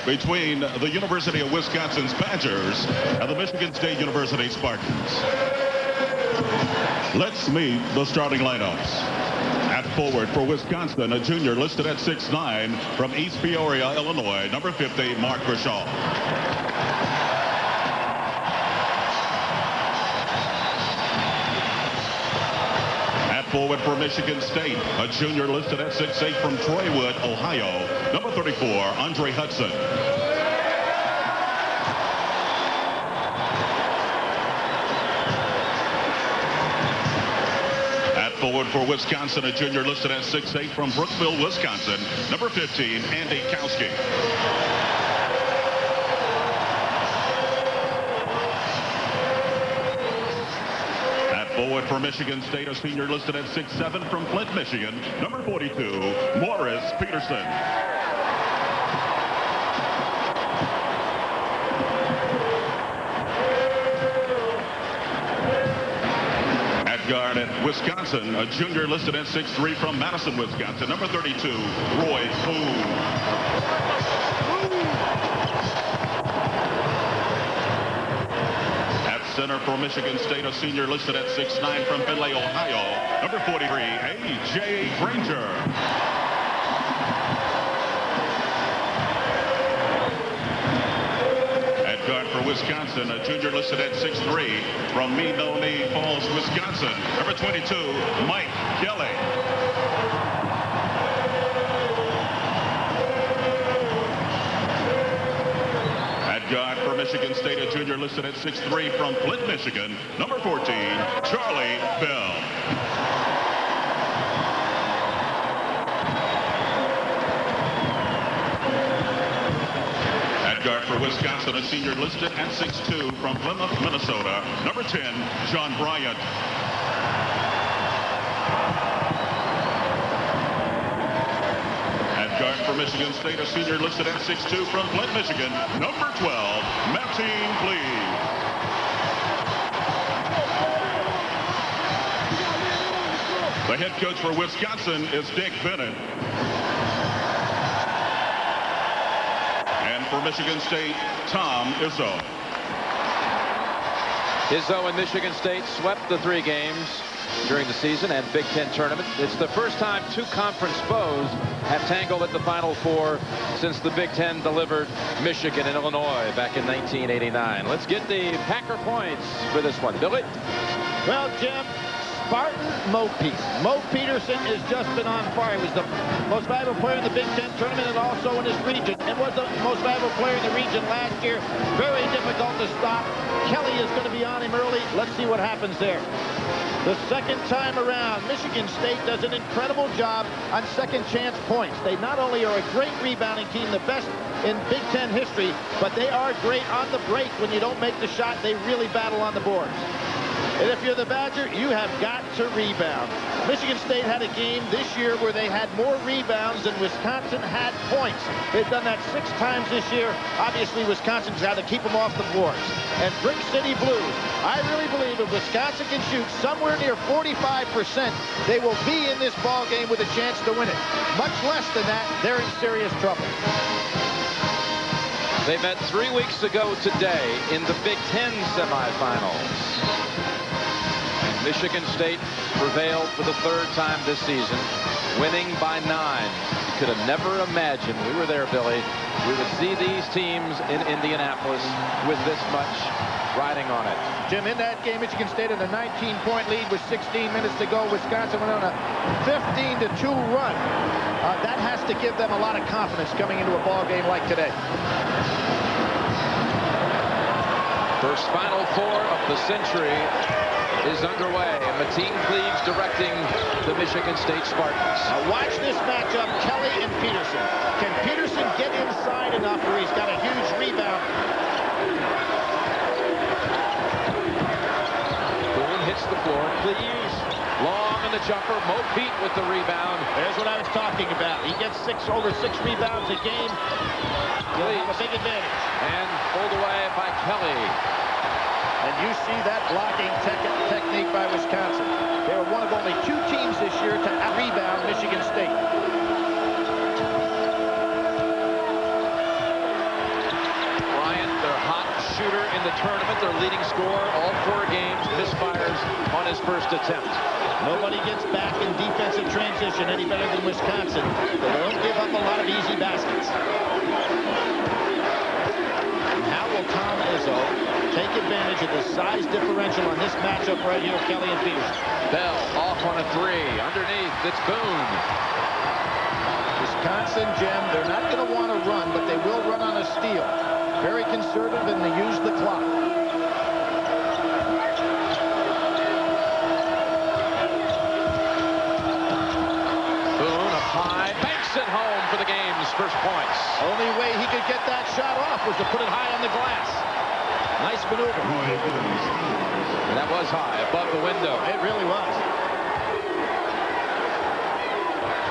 between the University of Wisconsin's Badgers and the Michigan State University Spartans. Let's meet the starting lineups. At forward for Wisconsin, a junior listed at 6'9", from East Peoria, Illinois, number 50, Mark Grishaw. At forward for Michigan State, a junior listed at 6'8", from Troywood, Ohio, number 34, Andre Hudson. Forward for Wisconsin, a junior listed at 6'8", from Brookville, Wisconsin, number 15, Andy Kowski. At forward for Michigan State, a senior listed at 6'7", from Flint, Michigan, number 42, Morris Peterson. Guard at Wisconsin, a junior listed at 6'3", from Madison, Wisconsin, number 32, Roy Boone. At center for Michigan State, a senior listed at 6'9", from Findlay, Ohio, number 43, A.J. Granger. Guard for Wisconsin, a junior listed at 6'3", from Menominee Falls, Wisconsin, number 22, Mike Kelly. At guard for Michigan State, a junior listed at 6'3", from Flint, Michigan, number 14, Charlie Bell. Guard for Wisconsin, a senior listed at 6'2", from Plymouth, Minnesota, number 10, John Bryant. At guard for Michigan State, a senior listed at 6'2", from Flint, Michigan, number 12, Maxine Cleave. The head coach for Wisconsin is Dick Bennett. For Michigan State, Tom Izzo. Izzo and Michigan State swept the 3 games during the season and Big Ten tournament. It's the first time 2 conference foes have tangled at the Final Four since the Big Ten delivered Michigan and Illinois back in 1989. Let's get the Packer points for this one. Billy? Well, Jim, Spartan Mo Peterson has just been on fire. He was the most valuable player in the Big Ten tournament and also in his region, and was the most valuable player in the region last year. Very difficult to stop. Kelly is going to be on him early. Let's see what happens there. The second time around, Michigan State does an incredible job on second chance points. They not only are a great rebounding team, the best in Big Ten history, but they are great on the break. When you don't make the shot, they really battle on the boards. And if you're the Badger, you have got to rebound. Michigan State had a game this year where they had more rebounds than Wisconsin had points. They've done that 6 times this year. Obviously, Wisconsin's got to keep them off the boards. And Brick City Blues, I really believe if Wisconsin can shoot somewhere near 45%, they will be in this ball game with a chance to win it. Much less than that, they're in serious trouble. They met 3 weeks ago today in the Big Ten semifinals. Michigan State prevailed for the 3rd time this season, winning by 9. You could have never imagined, we were there, Billy, we would see these teams in Indianapolis with this much riding on it. Jim, in that game, Michigan State had a 19-point lead with 16 minutes to go. Wisconsin went on a 15-2 run. That has to give them a lot of confidence coming into a ball game like today. First Final Four of the century is underway, and Maxine Cleaves directing the Michigan State Spartans. Now watch this matchup, Kelly and Peterson. Can Peterson get inside enough where he's got a huge rebound? Boone hits the floor. Cleaves long in the jumper. Mo Pete with the rebound. There's what I was talking about. He gets over 6 rebounds a game. He'll have a big advantage. And pulled away by Kelly. And you see that blocking technique by Wisconsin. They were one of only 2 teams this year to out-rebound Michigan State. in the tournament, their leading scorer, all 4 games, misfires on his first attempt. Nobody gets back in defensive transition any better than Wisconsin. They don't give up a lot of easy baskets. And how will Tom Izzo take advantage of the size differential on this matchup right here, Kelly and Peterson? Bell off on a 3. Underneath, it's Boone. Wisconsin, Jim, they're not going to want to run, but they will run on a steal. Very conservative, and they use the clock. Boone up high, banks it home for the game's first points. Only way he could get that shot off was to put it high on the glass. Nice maneuver. And that was high, above the window. It really was.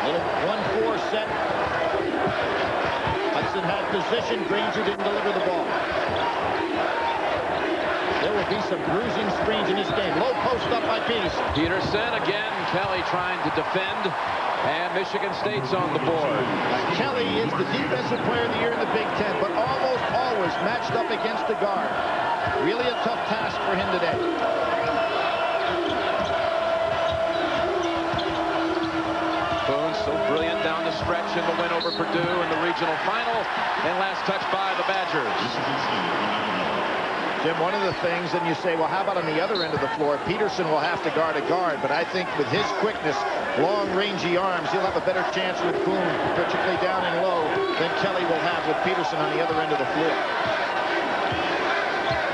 Little 1-4 set. Hudson had position. Granger didn't deliver the ball. There will be some bruising screens in this game. Low post up by Peterson. Peterson again. Kelly trying to defend. And Michigan State's on the board. Kelly is the defensive player of the year in the Big Ten, but almost always matched up against the guard. Really a tough task for him today. Boone so brilliant down the stretch in the win over Purdue in the regional final. And last touch by the Badgers. Jim, one of the things, and you say, well, how about on the other end of the floor? Peterson will have to guard a guard, but I think with his quickness, long, rangy arms, he'll have a better chance with Boone, particularly down and low, than Kelly will have with Peterson on the other end of the floor.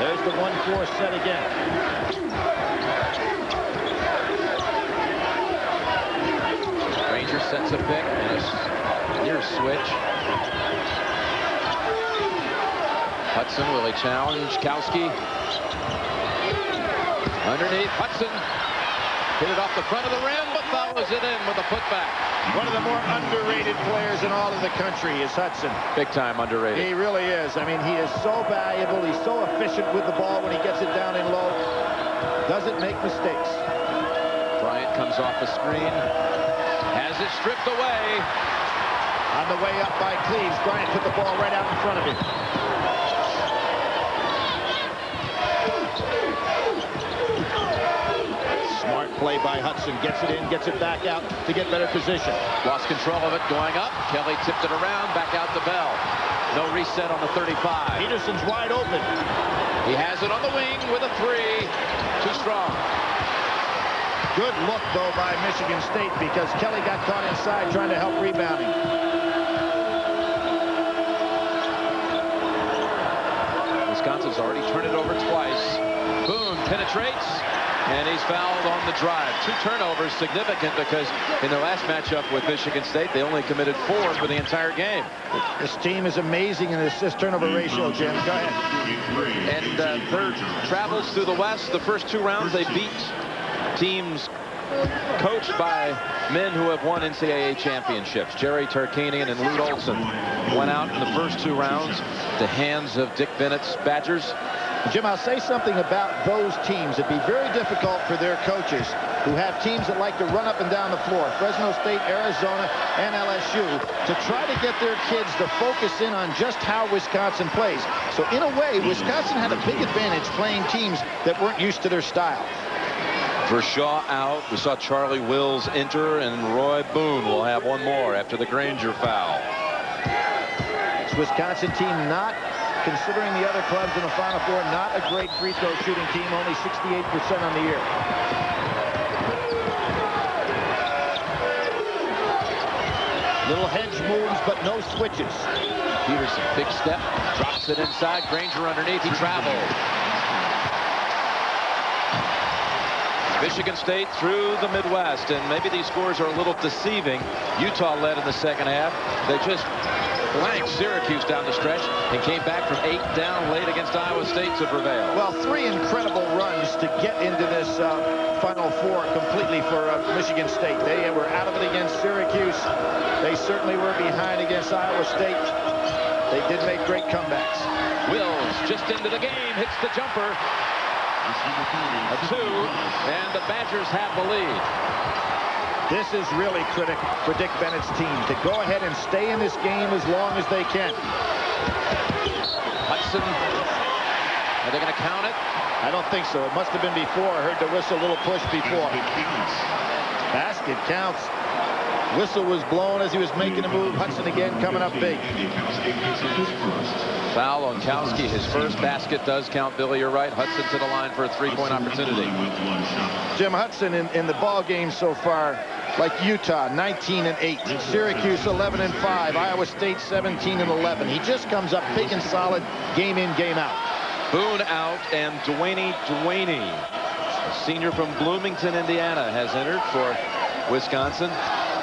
There's the 1-4 set again. Granger sets a pick and a near switch. Hudson, will he challenge Kowski? Underneath, Hudson hit it off the front of the rim, but follows it in with a putback. One of the more underrated players in all of the country is Hudson. Big time underrated. He really is. I mean, he is so valuable. He's so efficient with the ball when he gets it down and low. Doesn't make mistakes. Bryant comes off the screen. Has it stripped away. On the way up by Cleves, Bryant put the ball right out in front of him. Smart play by Hudson. Gets it in, gets it back out to get better position. Lost control of it going up. Kelly tipped it around, back out to Bell. No reset on the 35. Peterson's wide open. He has it on the wing with a 3. Too strong. Good look, though, by Michigan State because Kelly got caught inside trying to help rebounding. Wisconsin's already turned it over twice. Boone penetrates, and he's fouled on the drive. 2 turnovers, significant because in their last matchup with Michigan State, they only committed 4 for the entire game. This team is amazing in the assist-turnover ratio, Jim. Go ahead. And their travels through the West, the first 2 rounds, they beat teams coached by men who have won NCAA championships. Jerry Tarkanian and Lute Olson went out in the first 2 rounds at the hands of Dick Bennett's Badgers. Jim, I'll say something about those teams. It'd be very difficult for their coaches who have teams that like to run up and down the floor, Fresno State, Arizona, and LSU, to try to get their kids to focus in on just how Wisconsin plays. So in a way, Wisconsin had a big advantage playing teams that weren't used to their style. Vershaw out. We saw Charlie Wills enter, and Roy Boone will have one more after the Granger foul. This Wisconsin team, not considering the other clubs in the Final Four, not a great free throw shooting team, only 68% on the year. Little hedge moves, but no switches. Peterson, big step, drops it inside. Granger underneath, he traveled. Michigan State through the Midwest, and maybe these scores are a little deceiving. Utah led in the second half. They just blanked Syracuse down the stretch and came back from 8 down late against Iowa State to prevail. Well, 3 incredible runs to get into this Final Four completely for Michigan State. They were out of it against Syracuse. They certainly were behind against Iowa State. They did make great comebacks. Wills just into the game, hits the jumper. A 2, and the Badgers have the lead. This is really critical for Dick Bennett's team to go ahead and stay in this game as long as they can. Hudson, a they going to count it? I don't think so. It must have been before. I heard the whistle, a little push before. Basket counts. Whistle was blown as he was making a move. Hudson again coming up big. Foul on Kowski. His first basket does count, Billy. You're right. Hudson to the line for a three-point opportunity. Jim Hudson in the ball game so far, like Utah, 19-8. Syracuse, 11-5. Iowa State, 17-11. He just comes up big and solid, game in, game out. Boone out, and Duane, a senior from Bloomington, Indiana, has entered for Wisconsin.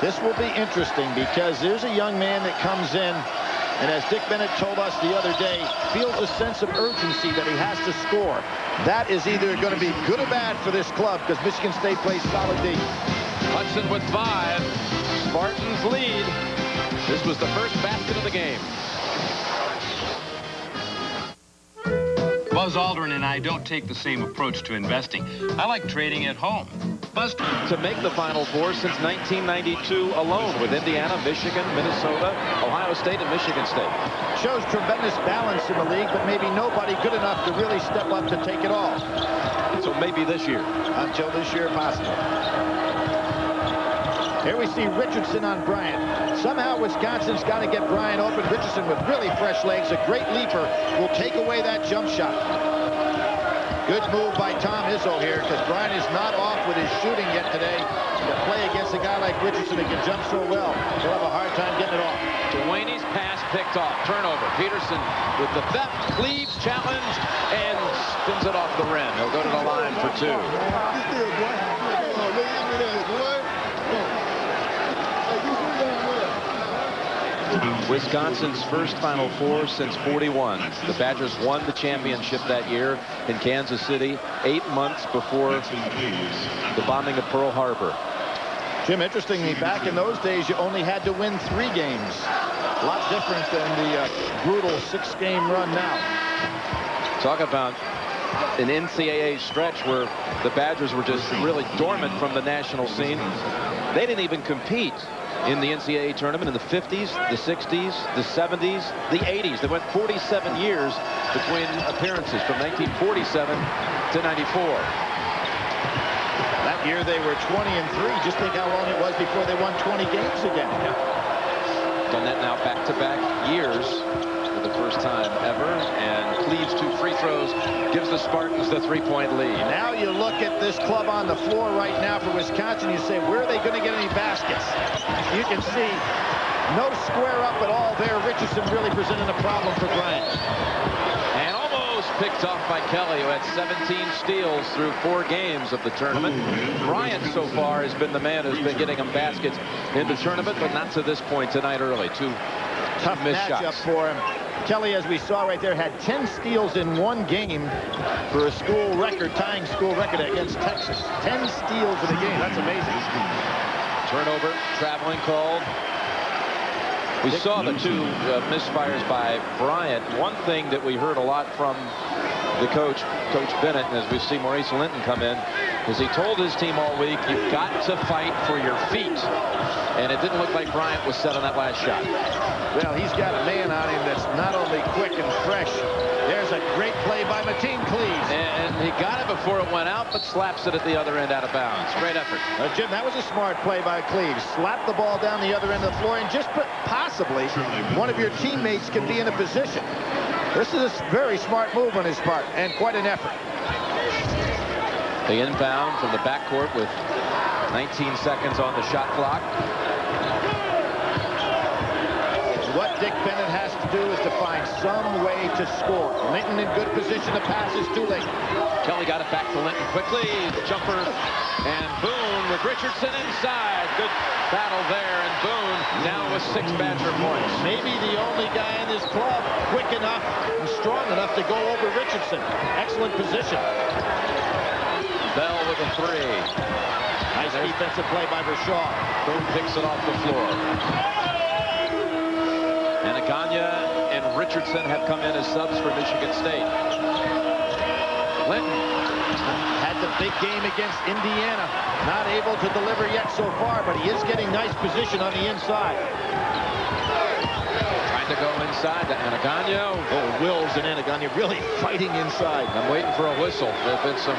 This will be interesting because there's a young man that comes in, and as Dick Bennett told us the other day, feels a sense of urgency that he has to score. That is either going to be good or bad for this club because Michigan State plays solid D. Hudson with 5. Spartans lead. This was the first basket of the game. Buzz Aldrin and I don't take the same approach to investing. I like trading at home. Buzz to make the Final Four since 1992 alone, with Indiana, Michigan, Minnesota, Ohio State, and Michigan State. Shows tremendous balance in the league, but maybe nobody good enough to really step up to take it all. So maybe this year. Until this year, possible. Here we see Richardson on Bryant. Somehow Wisconsin's got to get Bryant open. Richardson with really fresh legs, a great leaper, will take away that jump shot. Good move by Tom Izzo here because Bryant is not off with his shooting yet today. To play against a guy like Richardson that can jump so well, he'll have a hard time getting it off. Duane's pass picked off. Turnover. Peterson with the theft. Cleaves challenged and spins it off the rim. He'll go to the line for 2. Wisconsin's first Final Four since '41. The Badgers won the championship that year in Kansas City, 8 months before the bombing of Pearl Harbor. Jim, interestingly, back in those days, you only had to win 3 games. A lot different than the brutal 6-game run now. Talk about an NCAA stretch where the Badgers were just really dormant from the national scene. They didn't even compete in the NCAA tournament in the 50s, the 60s, the 70s, the 80s. They went 47 years between appearances from 1947 to 94. That year they were 20-3. Just think how long it was before they won 20 games again. Done that now back-to-back years for the first time ever. And Cleaves 2 free throws gives the Spartans the 3-point lead. Now you look at this club on the floor right now for Wisconsin. You say, where are they going to get any baskets? You can see no square up at all there. Richardson really presenting a problem for Bryant. And almost picked off by Kelly, who had 17 steals through 4 games of the tournament. Bryant so far has been the man who's been getting him baskets in the tournament, but not to this point tonight early. 2 tough missed matchup shots for him. Kelly, as we saw right there, had 10 steals in 1 game for a school record, tying school record against Texas. 10 steals in a game. That's amazing. Turnover, traveling called. We saw the 2 misfires by Bryant. One thing that we heard a lot from the coach, Coach Bennett, and as we see Maurice Linton come in, is he told his team all week, you've got to fight for your feet. And it didn't look like Bryant was set on that last shot. Well, he's got a man on him that's not only quick and fresh. There's a great play by Mateen Cleaves. And he got it before it went out, but slaps it at the other end out of bounds. Great effort. Jim, that was a smart play by Cleaves. Slap the ball down the other end of the floor, and just possibly one of your teammates can be in a position. This is a very smart move on his part, and quite an effort. The inbound from the backcourt with 19 seconds on the shot clock. What Dick Bennett has to do is to find some way to score. Linton in good position. The pass is too late. Kelly got it back to Linton quickly. Jumper. And Boone with Richardson inside. Good battle there. And Boone now with 6 Badger points. Maybe the only guy in this club quick enough and strong enough to go over Richardson. Excellent position. Bell with a 3. Nice defensive play by Rashaw. Boone picks it off the floor. And Aganya and Richardson have come in as subs for Michigan State. Linton had the big game against Indiana. Not able to deliver yet so far, but he is getting nice position on the inside. Trying to go inside to Aganya. Oh, Wills and Anagania really fighting inside. I'm waiting for a whistle. There have been some...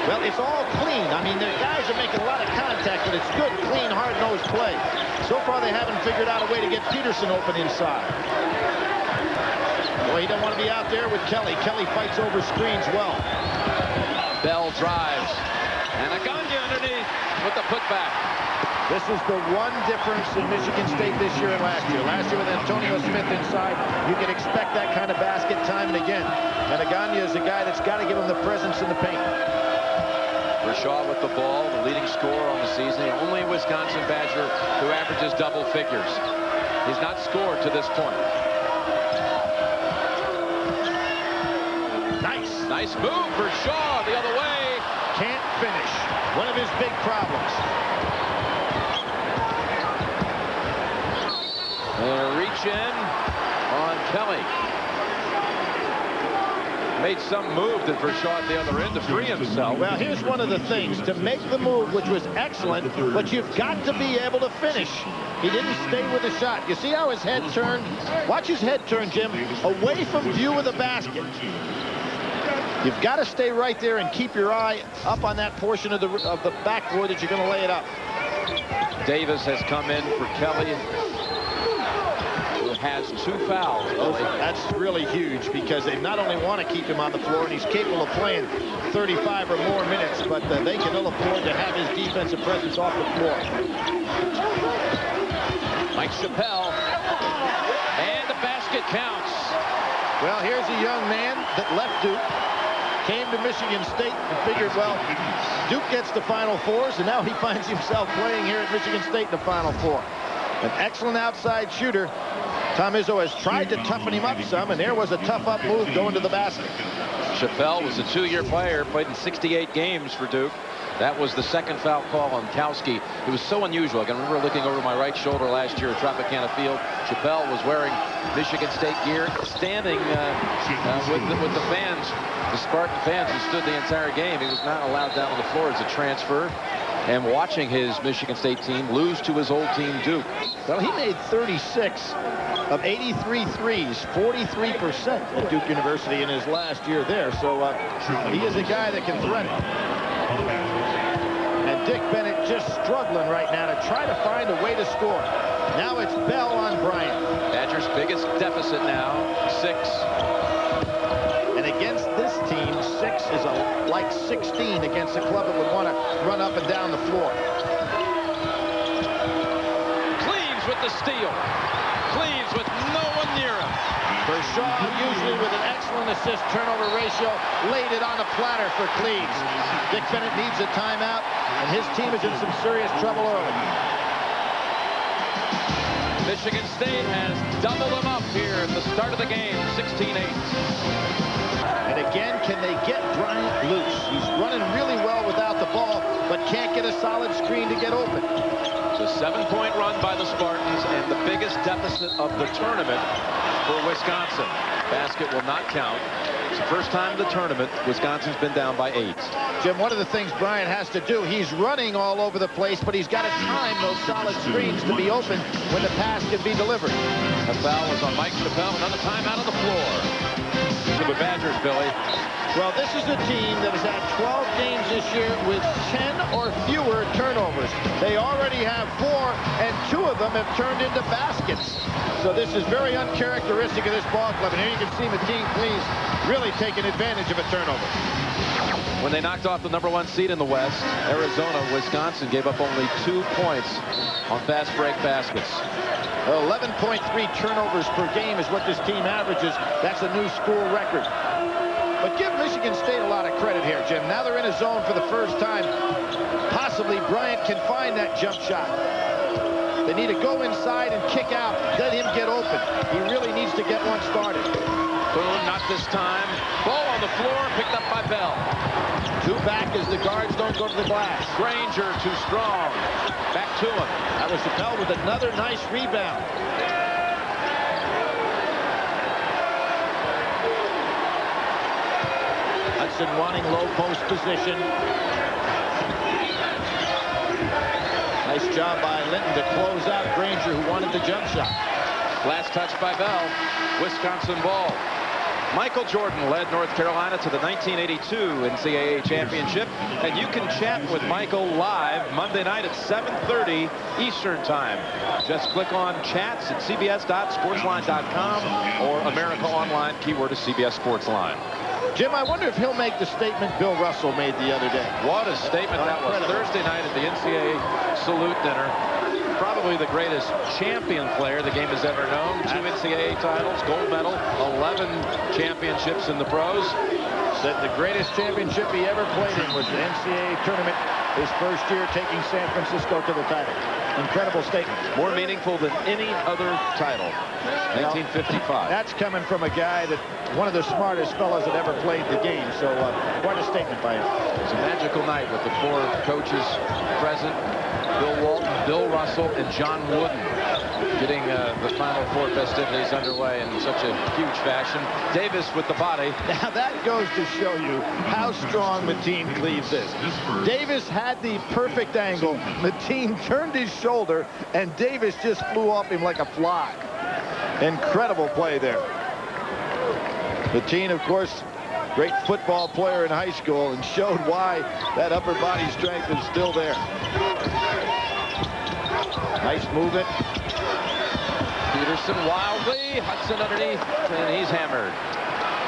Well, it's all clean. I mean, the guys are making a lot of contact, but it's good, clean, hard-nosed play. So far, they haven't figured out a way to get Peterson open inside. Boy, he doesn't want to be out there with Kelly. Kelly fights over screens well. Bell drives. And Aganya underneath with the putback. This is the one difference in Michigan State this year and last year. Last year with Antonio Smith inside, you can expect that kind of basket time and again. And Aganya is a guy that's got to give him the presence in the paint. Rashaw with the ball, the leading scorer on the season. The only Wisconsin Badger who averages double figures. He's not scored to this point. Nice move for Shaw the other way. Can't finish. One of his big problems. And a reach in on Kelly. Made some move to Vershaw at the other end to free himself. Well, here's one of the things. To make the move, which was excellent, but you've got to be able to finish. He didn't stay with the shot. You see how his head turned? Watch his head turn, Jim, away from view of the basket. You've got to stay right there and keep your eye up on that portion of the backboard that you're going to lay it up. Davis has come in for Kelly, who has 2 fouls. That's really huge because they not only want to keep him on the floor, and he's capable of playing 35 or more minutes, but they can ill afford to have his defensive presence off the floor. Mike Chappelle, and the basket counts. Well, here's a young man that left Duke, came to Michigan State and figured, well, Duke gets the Final Fours, and now he finds himself playing here at Michigan State in the Final Four. An excellent outside shooter. Tom Izzo has tried to toughen him up some, and there was a tough-up move going to the basket. Chappelle was a 2-year player, played in 68 games for Duke. That was the second foul call on Kowski. It was so unusual. I can remember looking over my right shoulder last year at Tropicana Field. Chappelle was wearing Michigan State gear, standing with the fans, the Spartan fans who stood the entire game. He was not allowed down on the floor as a transfer. And watching his Michigan State team lose to his old team, Duke. Well, he made 36 of 83 threes, 43% at Duke University in his last year there. So he is a guy that can threat it. And Dick Bennett just struggling right now to try to find a way to score. Now it's Bell on Bryant. Badgers' biggest deficit now, 6. And against this team, 6 is like 16 against a club that would want to run up and down the floor. Cleaves with the steal. Cleaves with no one near him. Vershaw, usually with an excellent assist-turnover ratio, laid it on a platter for Cleaves. Dick Bennett needs a timeout, and his team is in some serious trouble early. Michigan State has doubled them up here at the start of the game, 16-8. And again, can they get Bryant loose? He's running really well without the ball, but can't get a solid screen to get open. It's a 7-point run by the Spartans and the biggest deficit of the tournament for Wisconsin. Basket will not count. It's the first time in the tournament Wisconsin's been down by 8. Jim, one of the things Bryant has to do, he's running all over the place, but he's got to time those solid screens to be open when the pass can be delivered. The foul was on Mike Chappelle. Another timeout on the floor. For the Badgers, Billy. Well, this is a team that has had 12 games this year with 10 or fewer turnovers. They already have 4, and 2 of them have turned into baskets. So this is very uncharacteristic of this ball club. And here you can see Mateen Cleaves really taking advantage of a turnover. When they knocked off the #1 seed in the West, Arizona, Wisconsin gave up only 2 points on fast break baskets. 11.3 turnovers per game is what this team averages. That's a new school record. But give Michigan State a lot of credit here, Jim. Now they're in a zone for the first time. Possibly Bryant can find that jump shot. They need to go inside and kick out. Let him get open. He really needs to get one started. Boom, not this time. Ball on the floor, picked up by Bell. 2 back as the guards don't go to the glass. Granger too strong. Back to him. That was Chappelle with another nice rebound. Hudson wanting low post position. Nice job by Linton to close out Granger, who wanted the jump shot. Last touch by Bell. Wisconsin ball. Michael Jordan led North Carolina to the 1982 NCAA championship, and you can chat with Michael live Monday night at 7:30 Eastern Time. Just click on chats at cbs.sportsline.com or America Online, keyword is CBS Sportsline. Jim, I wonder if he'll make the statement Bill Russell made the other day. What a statement that was. Thursday night at the NCAA salute dinner. Probably the greatest champion player the game has ever known. 2 NCAA titles, gold medal, 11 championships in the pros. Said the greatest championship he ever played in was the NCAA tournament, his first year taking San Francisco to the title. Incredible statement. More meaningful than any other title. 1955. That's coming from a guy that one of the smartest fellows that ever played the game. So quite a statement by him. It was a magical night with the 4 coaches present. Bill Walton, Bill Russell, and John Wooden getting the Final Four festivities underway in such a huge fashion. Davis with the body. Now that goes to show you how strong Mateen Cleaves is. Davis had the perfect angle. Mateen turned his shoulder, and Davis just flew off him like a fly. Incredible play there. Mateen, of course, great football player in high school, and showed why that upper body strength is still there. Nice movement. Peterson wildly. Hudson underneath, and he's hammered.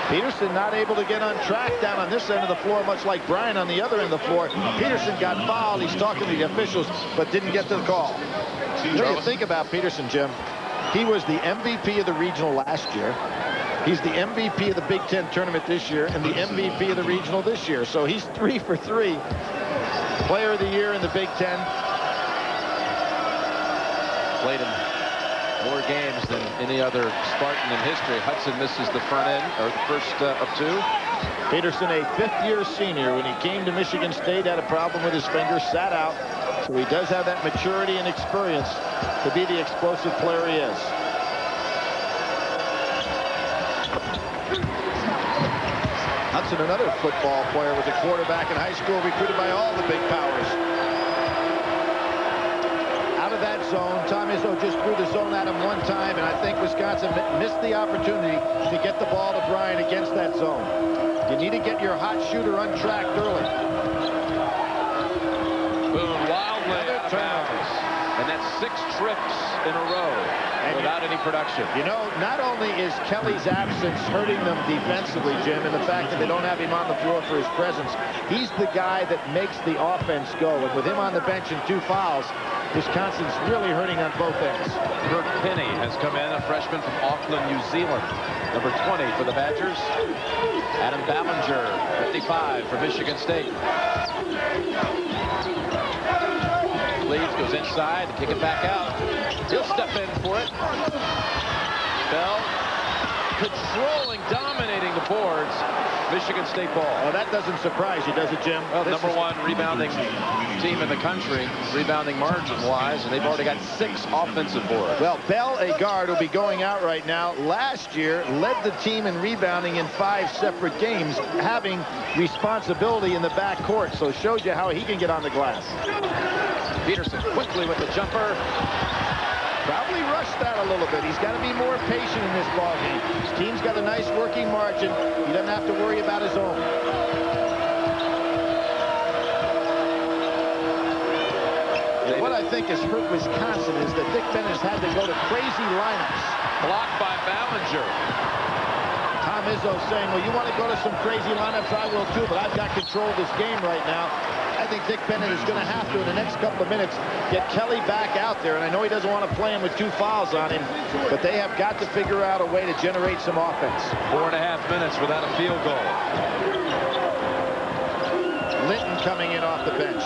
Peterson not able to get on track down on this end of the floor, much like Brian on the other end of the floor. Peterson got fouled. He's talking to the officials, but didn't get to the call. What do you think about Peterson, Jim? He was the MVP of the regional last year. He's the MVP of the Big Ten tournament this year and the MVP of the regional this year. So he's 3 for 3. Player of the year in the Big Ten. Played in more games than any other Spartan in history. Hudson misses the front end, or the first of 2. Peterson, a 5th-year senior, when he came to Michigan State, had a problem with his finger, sat out. So he does have that maturity and experience to be the explosive player he is. Hudson, another football player, was a quarterback in high school, recruited by all the big powers. Out of that zone, Tom Izzo just threw the zone at him one time, and I think Wisconsin missed the opportunity to get the ball to Brian against that zone. You need to get your hot shooter untracked early. Boom, wildly out of bounds. And that's 6 trips in a row without any production. You know, not only is Kelly's absence hurting them defensively, Jim, and the fact that they don't have him on the floor for his presence, he's the guy that makes the offense go. And with him on the bench and 2 fouls, Wisconsin's really hurting on both ends. Kirk Penny has come in, a freshman from Auckland, New Zealand. Number 20 for the Badgers. Adam Ballinger, 55 for Michigan State. Leaves, goes inside, kick it back out. He'll step in for it. Bell controlling, dominating the boards. Michigan State ball. Oh, that doesn't surprise you, does it, Jim? Well, number 1 rebounding team in the country, rebounding margin-wise, and they've already got 6 offensive boards. Well, Bell, a guard, will be going out right now. Last year, led the team in rebounding in 5 separate games, having responsibility in the backcourt. So shows you how he can get on the glass. Peterson quickly with the jumper. Probably rushed that a little bit. He's got to be more patient in this ball game. His team's got a nice working margin. He doesn't have to worry about his own. And what I think has hurt Wisconsin is that Dick Bennett has had to go to crazy lineups. Blocked by Ballinger. Tom Izzo saying, well, you want to go to some crazy lineups? I will too, but I've got control of this game right now. I think Dick Bennett is going to have to, in the next couple of minutes, get Kelly back out there. And I know he doesn't want to play him with 2 fouls on him, but they have got to figure out a way to generate some offense. 4.5 minutes without a field goal. Linton coming in off the bench.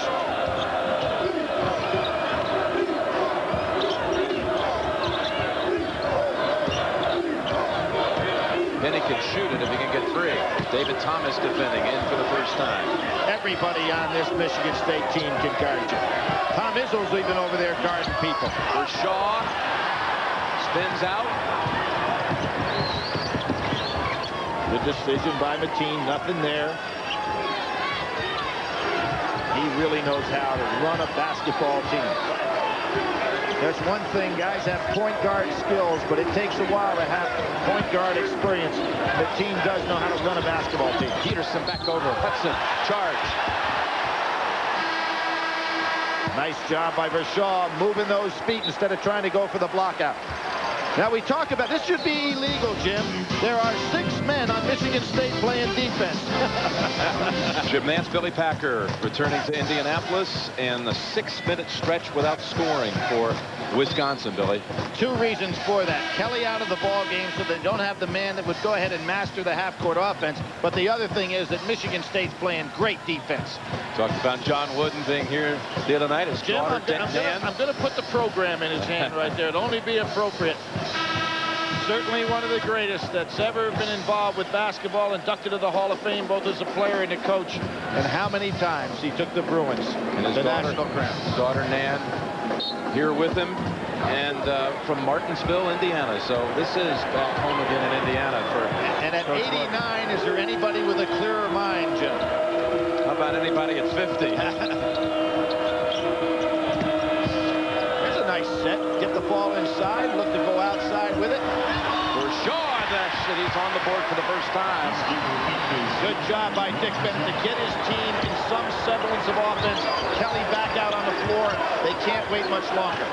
Penny can shoot it if he can get 3. David Thomas defending in for the first time. Everybody on this Michigan State team can guard you. Tom Izzo's even over there guarding people. For Shaw. Spins out. Good decision by Mateen. Nothing there. He really knows how to run a basketball team. There's one thing, guys have point guard skills, but it takes a while to have point guard experience. The team does know how to run a basketball team. Peterson back over. Hudson, charge. Nice job by Vershaw moving those feet instead of trying to go for the block out. Now we talk about, this should be illegal, Jim. There are 6 men on Michigan State playing defense. Jim Nance, Billy Packer returning to Indianapolis, and a 6-minute stretch without scoring for Wisconsin, Billy. 2 reasons for that. Kelly out of the ball game, so they don't have the man that would go ahead and master the half-court offense. But the other thing is that Michigan State's playing great defense. Talked about John Wooden being here the other night. His Jim, I'm going to put the program in his hand right there. It'll only be appropriate. Certainly one of the greatest that's ever been involved with basketball, inducted to the Hall of Fame both as a player and a coach. And how many times he took the Bruins to the national crown. His daughter Nan here with him, and from Martinsville, Indiana. So this is back home again in Indiana for. And at 89, is there anybody with a clearer mind, Jim? How about anybody at 50? Here's a nice set. Get the ball inside. Look to go outside with it. And he's on the board for the first time. Good job by Dick Bennett to get his team in some semblance of offense. Kelly back out on the floor. They can't wait much longer.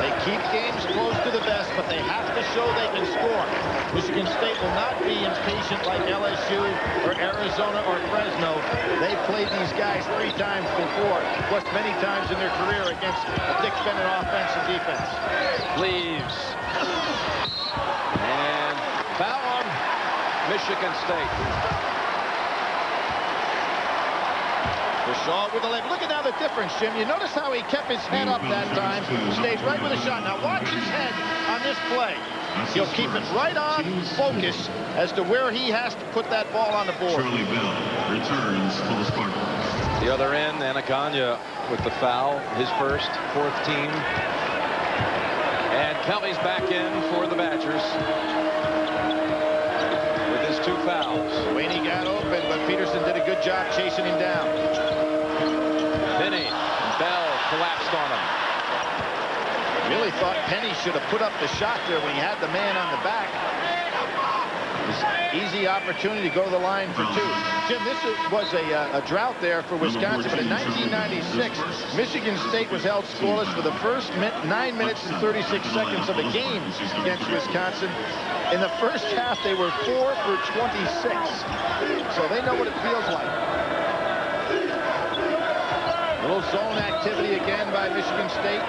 They keep games close to the best, but they have to show they can score. Michigan State will not be impatient like LSU or Arizona or Fresno. They've played these guys 3 times before, plus many times in their career against a Dick Bennett offense and defense. Leaves. And foul on Michigan State. Shaw with the leg. Look at now the difference, Jim. You notice how he kept his head up that time. Stayed right with the shot. Now watch his head on this play. He'll keep it right on focus as to where he has to put that ball on the board. Charlie Bell returns to the Spartans. The other end, Anacagna with the foul, his first, 4th team. And Kelly's back in for the Badgers with his 2 fouls. Wayne got open, but Peterson did a good job chasing him down. Penny and Bell collapsed on him. Really thought Penny should have put up the shot there when he had the man on the back. Easy opportunity to go to the line for 2. Jim, this was a drought there for Wisconsin, but in 1996, Michigan State was held scoreless for the first 9 minutes and 36 seconds of the game against Wisconsin. In the first half, they were 4 for 26, so they know what it feels like. Little zone activity again by Michigan State.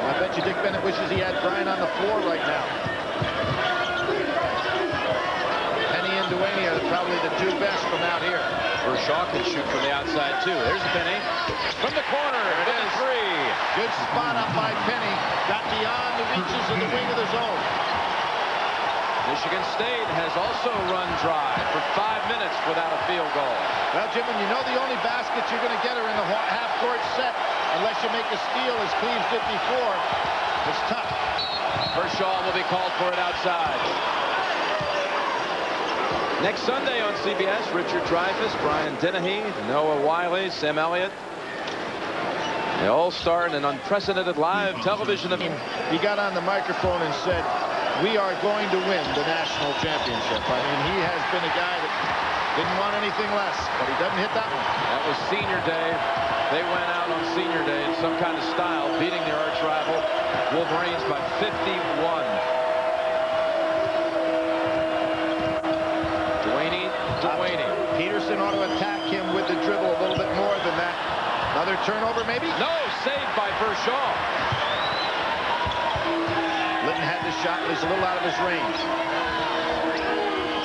I bet you Dick Bennett wishes he had Brian on the floor right now. Duane are probably the 2 best from out here. Vershaw can shoot from the outside, too. There's Penny. From the corner, it is 3. Good spot up by Penny. Got beyond the reaches of the wing of the zone. Michigan State has also run dry for 5 minutes without a field goal. Well, Jim, when you know the only baskets you're going to get are in the half-court set, unless you make a steal, as Cleves did before, it's tough. Vershaw will be called for it outside. Next Sunday on CBS, Richard Dreyfuss, Brian Dennehy, Noah Wiley, Sam Elliott. They all star in an unprecedented live television event. He got on the microphone and said, "We are going to win the national championship." I mean, he has been a guy that didn't want anything less, but he doesn't hit that one. That was senior day. They went out on senior day in some kind of style, beating their arch rival Wolverines by 51. Peterson ought to attack him with the dribble a little bit more than that. Another turnover, maybe? No, saved by Vershaw. Litton had the shot, but he's a little out of his range.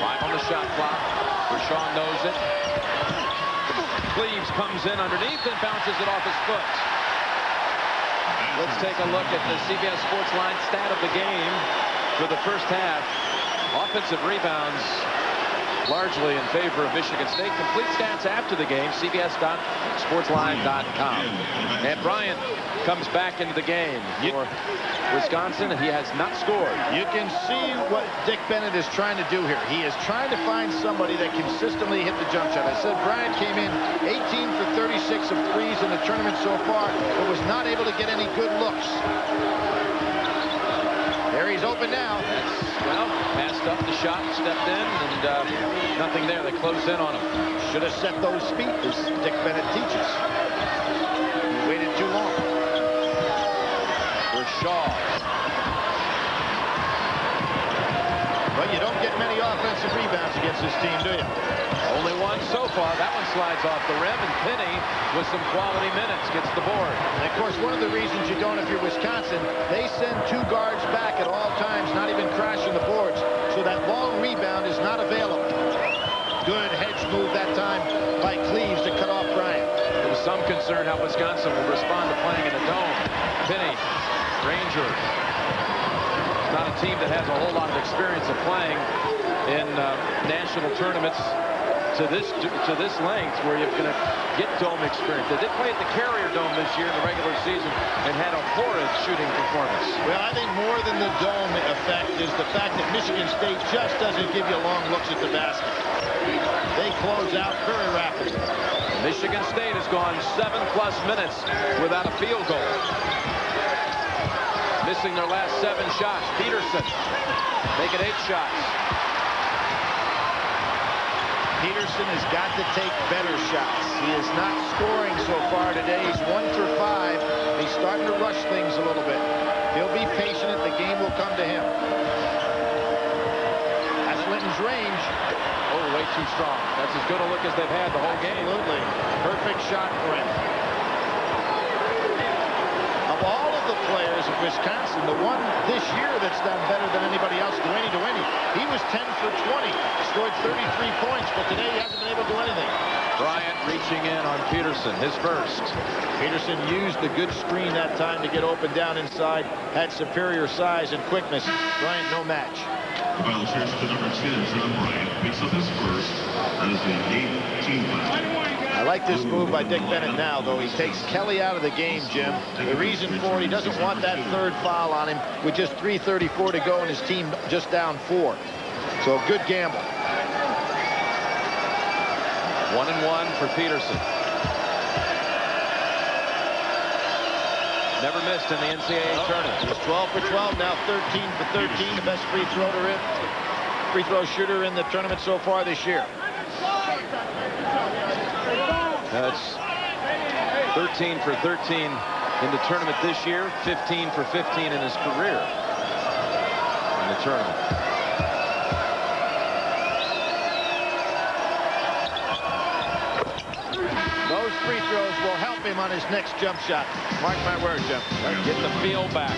5 on the shot clock. Vershaw knows it. Cleves comes in underneath and bounces it off his foot. Let's take a look at the CBS Sports Line stat of the game for the first half. Offensive rebounds largely in favor of Michigan State. Complete stats after the game, cbs.sportsline.com. And Bryant comes back into the game for Wisconsin. He has not scored. You can see what Dick Bennett is trying to do here. He is trying to find somebody that consistently hit the jump shot. I said Bryant came in 18 for 36 of threes in the tournament so far, but was not able to get any good looks. There he's open now. Well, passed up the shot, stepped in, and nothing there. They close in on him. Should have set those feet, as Dick Bennett teaches. He waited too long. For Shaw. But you don't get many offensive rebounds against this team, do you? Only one so far. That one slides off the rim, and Penny, with some quality minutes, gets the board. And of course, one of the reasons you don't, if you're Wisconsin, they send 2 guards back at all times, not even crashing the boards, so that long rebound is not available. Good hedge move that time by Cleaves to cut off Bryant. There was some concern how Wisconsin would respond to playing in a dome. Penny, Ranger. It's not a team that has a whole lot of experience of playing in national tournaments to this length where you're going to get dome experience. They did play at the Carrier Dome this year in the regular season and had a horrid shooting performance. Well, I think more than the dome effect is the fact that Michigan State just doesn't give you long looks at the basket. They close out very rapidly. Michigan State has gone 7+ minutes without a field goal. Missing their last 7 shots. Peterson making 8 shots. Peterson has got to take better shots. He is not scoring so far today. He's 1 for 5. He's starting to rush things a little bit. He'll be patient. The game will come to him. That's Linton's range. Oh, way too strong. That's as good a look as they've had the whole game. Absolutely. Perfect shot for him. Of all of the players of Wisconsin, the one this year that's done better than anybody else, Duane, he was 10 for 20, scored 33 points, but today he hasn't been able to do anything. Bryant reaching in on Peterson, his first. Peterson used the good screen that time to get open down inside, had superior size and quickness. Bryant, no match. The foul shares to number 10, John Bryant, picks up his first. That is the 8th team foul. I like this move by Dick Bennett now, though. He takes Kelly out of the game, Jim. The reason for it, he doesn't want that 3rd foul on him with just 3:34 to go and his team just down 4. So good gamble. 1-1 for Peterson. Never missed in the NCAA tournament. He's 12 for 12, now 13 for 13. The best free throw shooter in the tournament so far this year. That's 13 for 13 in the tournament this year, 15 for 15 in his career in the tournament. Those free throws will help him on his next jump shot. Mark my words, Jim. Getting the feel back.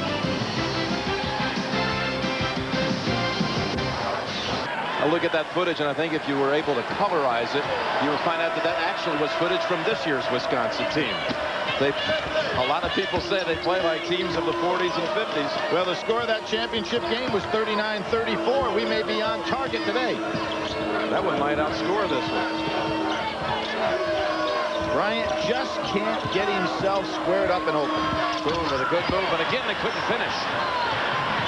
I look at that footage, and I think if you were able to colorize it, you would find out that that actually was footage from this year's Wisconsin team. A lot of people say they play like teams of the 40s and 50s. Well, the score of that championship game was 39-34. We may be on target today. That one might outscore this one. Bryant just can't get himself squared up and open. Boom with a good move, but again, they couldn't finish.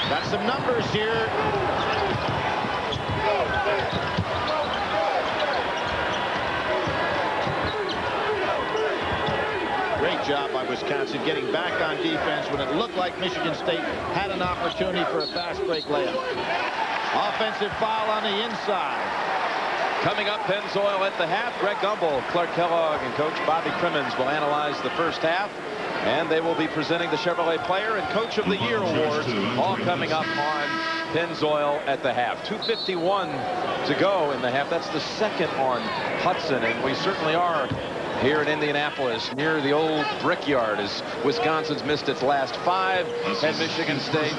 Got some numbers here. Great job by Wisconsin getting back on defense when it looked like Michigan State had an opportunity for a fast break layup. Offensive foul on the inside. Coming up, Pennzoil at the half. Greg Gumbel, Clark Kellogg, and Coach Bobby Crimmins will analyze the first half. And they will be presenting the Chevrolet Player and Coach of the Year awards, all coming up on Pennzoil at the half. 2:51 to go in the half. That's the second on Hudson, and we certainly are here in Indianapolis near the old Brickyard as Wisconsin's missed its last 5 and Michigan State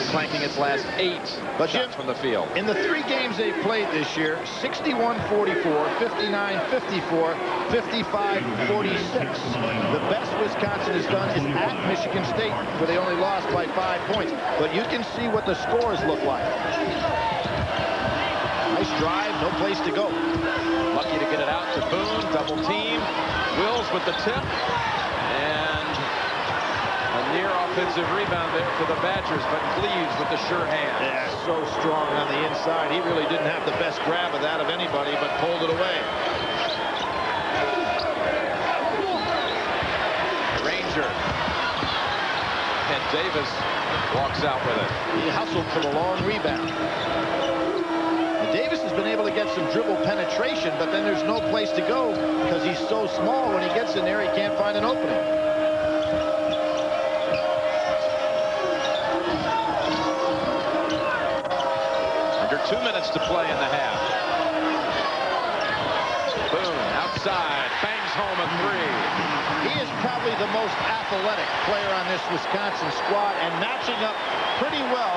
clanking its last 8 shots from the field. In the 3 games they've played this year, 61-44, 59-54, 55-46. The best Wisconsin has done is at Michigan State, where they only lost by 5 points. But you can see what the scores look like. Nice drive, no place to go. Lucky to get it out to Boone, double team. Wills with the tip. And A near offensive rebound there for the Badgers, but Cleves with the sure hand. Yeah, so strong on the inside. He really didn't have the best grab of that of anybody, but pulled it away. Ranger. And Davis walks out with it. He hustled for the long rebound. And Davis has been able to get some dribble penetration, but then there's no place to go because he's so small. When he gets in there, he can't find an opening. Under 2 minutes to play in the half. Boone outside, bangs home a three. He is probably the most athletic player on this Wisconsin squad and matching up pretty well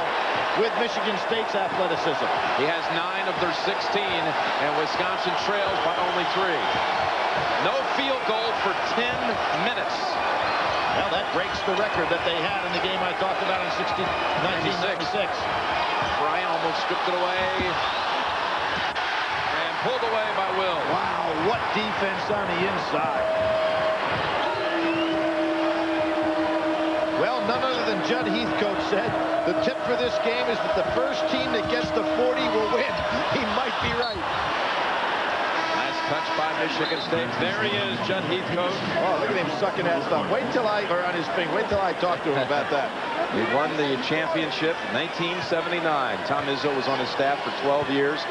with Michigan State's athleticism. He has 9 of their 16, and Wisconsin trails by only 3. No field goal for 10 minutes. Well, that breaks the record that they had in the game I talked about in 1996. Bryant almost stripped it away. And pulled away by Will. Wow, what defense on the inside. Well, none other than Judd Heathcote said the tip for this game is that the first team that gets to 40 will win. He might be right. Nice touch by Michigan State. There he is, Judd Heathcote. Oh, look at him sucking that stuff. Wait till I talk to him about that. He won the championship in 1979. Tom Izzo was on his staff for 12 years.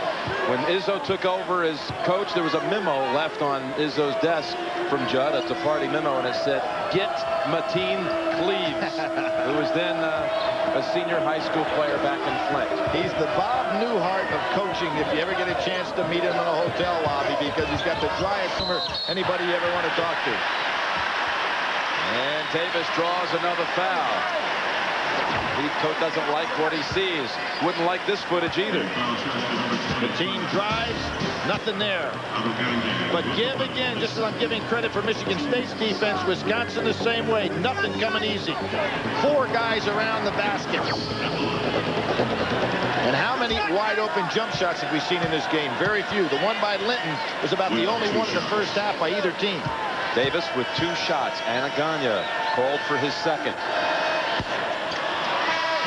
When Izzo took over as coach, there was a memo left on Izzo's desk from Judd. It's a party memo, and it said, "Get Mateen Cleves," who was then a senior high school player back in Flint. He's the Bob Newhart of coaching if you ever get a chance to meet him in a hotel lobby, because he's got the driest humor anybody you ever want to talk to. And Davis draws another foul. Heathcote doesn't like what he sees. Wouldn't like this footage either. The team drives, nothing there. But give again, just as I'm giving credit for Michigan State's defense, Wisconsin the same way. Nothing coming easy. 4 guys around the basket. And how many wide open jump shots have we seen in this game? Very few. The one by Linton was about the only one in the first half by either team. Davis with 2 shots. Anaganya called for his second.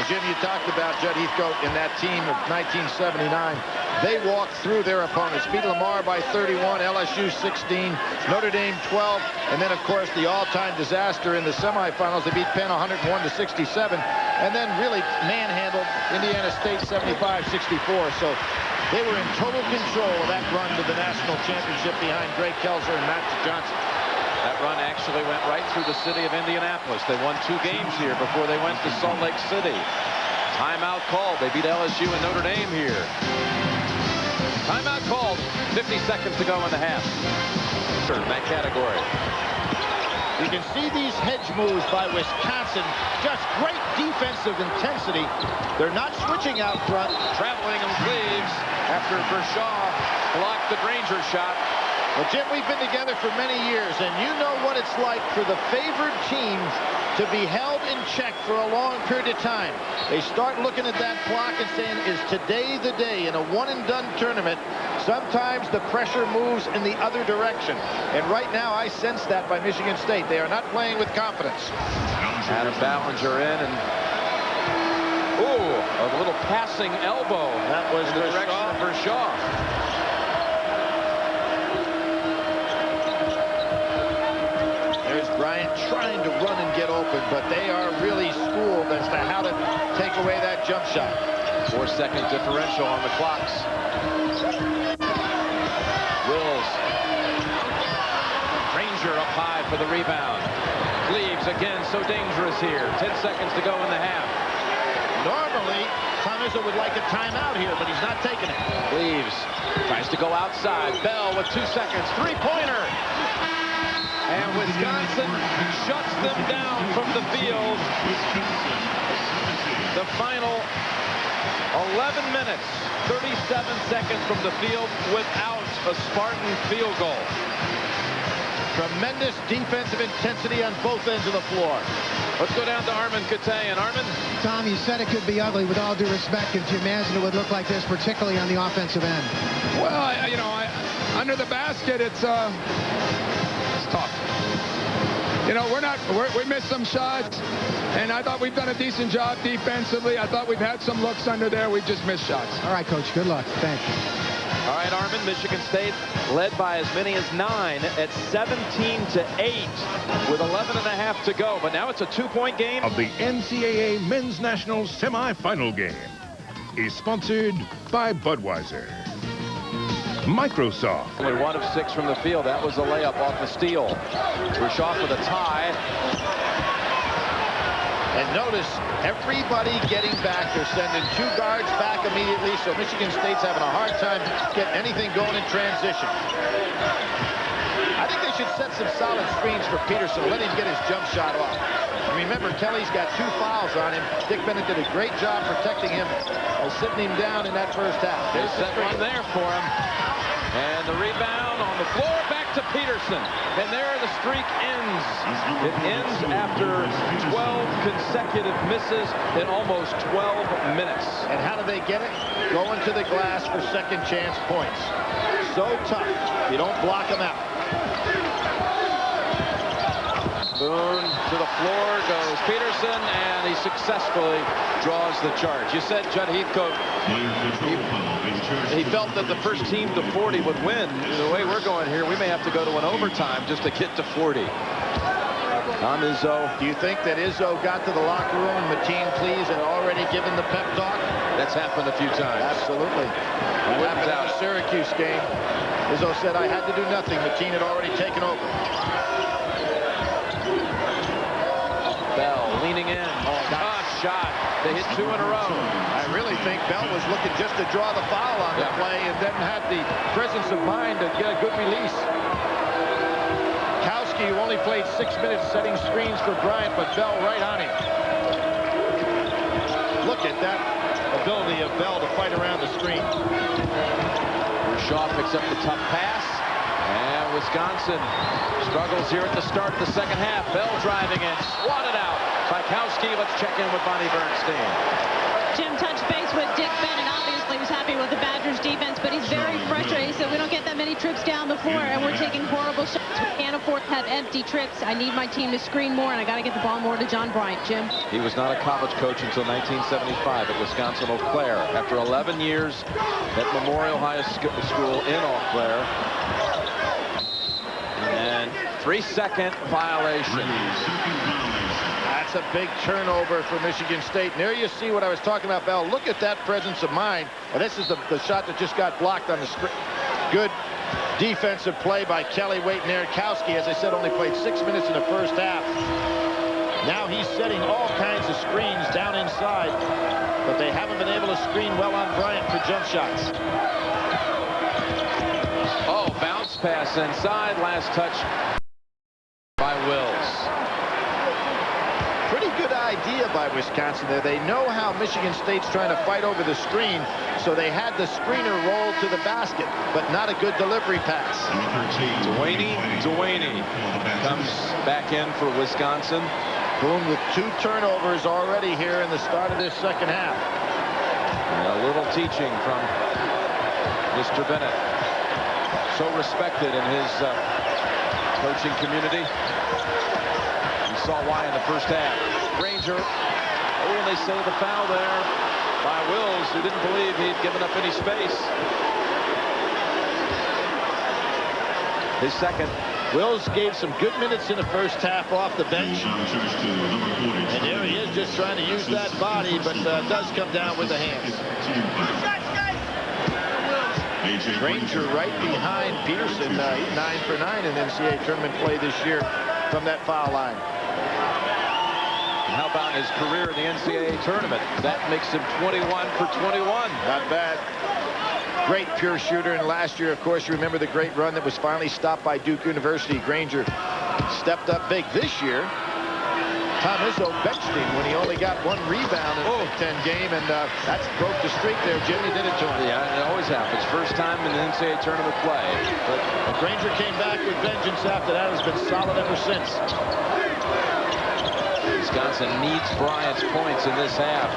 Jim, you talked about Judd Heathcote in that team of 1979. They walked through their opponents. Beat Lamar by 31, LSU 16, Notre Dame 12, and then, of course, the all-time disaster in the semifinals. They beat Penn 101-67, and then really manhandled Indiana State 75-64. So they were in total control of that run to the national championship behind Greg Kelser and Matt Johnson. That run actually went right through the city of Indianapolis. They won 2 games here before they went to Salt Lake City. Timeout called. They beat LSU and Notre Dame here. Timeout called. 50 seconds to go in the half. In that category. You can see these hedge moves by Wisconsin. Just great defensive intensity. They're not switching out front. Traveling and Cleves after Bershaw blocked the Granger shot. Well, Jim, we've been together for many years, and you know what it's like for the favored teams to be held in check for a long period of time. They start looking at that clock and saying, is today the day? In a one-and-done tournament, sometimes the pressure moves in the other direction. And right now, I sense that by Michigan State. They are not playing with confidence. Adam Ballinger in, and ooh, a little passing elbow. That was in the direction of Bershaw. Bryant trying to run and get open, but they are really schooled as to how to take away that jump shot. 4-second differential on the clocks. Wills. Ranger up high for the rebound. Cleves again, so dangerous here. 10 seconds to go in the half. Normally, Tom Izzo would like a timeout here, but he's not taking it. Cleves tries to go outside. Bell with 2 seconds. Three-pointer. And Wisconsin shuts them down from the field. The final 11 minutes, 37 seconds from the field without a Spartan field goal. Tremendous defensive intensity on both ends of the floor. Let's go down to Armin Katayan. Armin? Tom, you said it could be ugly. With all due respect, could you imagine it would look like this, particularly on the offensive end? Well, under the basket, it's tough. You know, we missed some shots, and I thought we've done a decent job defensively. I thought we've had some looks under there. We just missed shots. All right, Coach. Good luck. Thanks. All right, Armin, Michigan State led by as many as 9 at 17-8 with 11.5 to go. But now it's a 2-point game. Of the NCAA Men's National Semifinal game is sponsored by Budweiser. Microsoft. Only 1 of 6 from the field. That was a layup off the steal. Rishoff with a tie. And notice everybody getting back. They're sending 2 guards back immediately, so Michigan State's having a hard time getting anything going in transition. I think they should set some solid screens for Peterson. Let him get his jump shot off. Remember, Kelly's got 2 fouls on him. Dick Bennett did a great job protecting him by sitting him down in that first half. There's that one there for him. And the rebound on the floor, back to Peterson. And there the streak ends. It ends after 12 consecutive misses in almost 12 minutes. And how do they get it? Going to the glass for second chance points. So tough. You don't block them out. Boone to the floor goes Peterson, and he successfully draws the charge. You said Judd Heathcote, he felt that the first team to 40 would win. The way we're going here, we may have to go to an overtime just to get to 40. On Izzo. Do you think that Izzo got to the locker room and Mateen Cleese had already given the pep talk? That's happened a few times. Absolutely. That happened in the Syracuse game. Izzo said, I had to do nothing. Mateen had already taken over. Bell leaning in. Tough shot. They hit 2 in a row. I really think Bell was looking just to draw the foul on that play and didn't have the presence of mind to get a good release. Kowski, who only played 6 minutes setting screens for Bryant, but Bell right on him. Look at that ability of Bell to fight around the screen. Shaw picks up the tough pass. And Wisconsin struggles here at the start of the second half. Bell driving in, swatted out by Kowski. Let's check in with Bonnie Bernstein. Jim touched base with Dick Bennett. Obviously, he was happy with the Badgers' defense, but he's very frustrated. He said, we don't get that many trips down the floor, and we're taking horrible shots. We can't afford to have empty trips. I need my team to screen more, and I got to get the ball more to John Bryant. Jim? He was not a college coach until 1975 at Wisconsin Eau Claire. After 11 years at Memorial High School in Eau Claire. And 3-second violation. That's a big turnover for Michigan State. And there you see what I was talking about, Bell. Look at that presence of mind. And this is the shot that just got blocked on the screen. Good defensive play by Kelly waiting there. Kowski, as I said, only played 6 minutes in the first half. Now he's setting all kinds of screens down inside, but they haven't been able to screen well on Bryant for jump shots. Oh, bounce pass inside. Last touch by Wills. Pretty good idea by Wisconsin there. They know how Michigan State's trying to fight over the screen, so they had the screener roll to the basket, but not a good delivery pass. Dewaney comes back in for Wisconsin. Boone with 2 turnovers already here in the start of this second half. And a little teaching from Mr. Bennett. So respected in his coaching community. You saw why in the first half. Granger. Oh, and they say the foul there by Wills, who didn't believe he'd given up any space. His second. Wills gave some good minutes in the first half off the bench. And there he is just trying to use that body, but does come down with the hands. Granger right behind Peterson. He's 9 for 9 in NCAA tournament play this year from that foul line. And how about his career in the NCAA tournament? That makes him 21 for 21. Not bad. Great pure shooter, and last year, of course, you remember the great run that was finally stopped by Duke University. Granger stepped up big this year. Tom Izzo benched him when he only got 1 rebound in a Big Ten game, and that broke the streak there. Jimmy did it to him. Yeah, it always happens. First time in the NCAA tournament play. But Granger came back with vengeance after that. Has been solid ever since. Wisconsin needs Bryant's points in this half.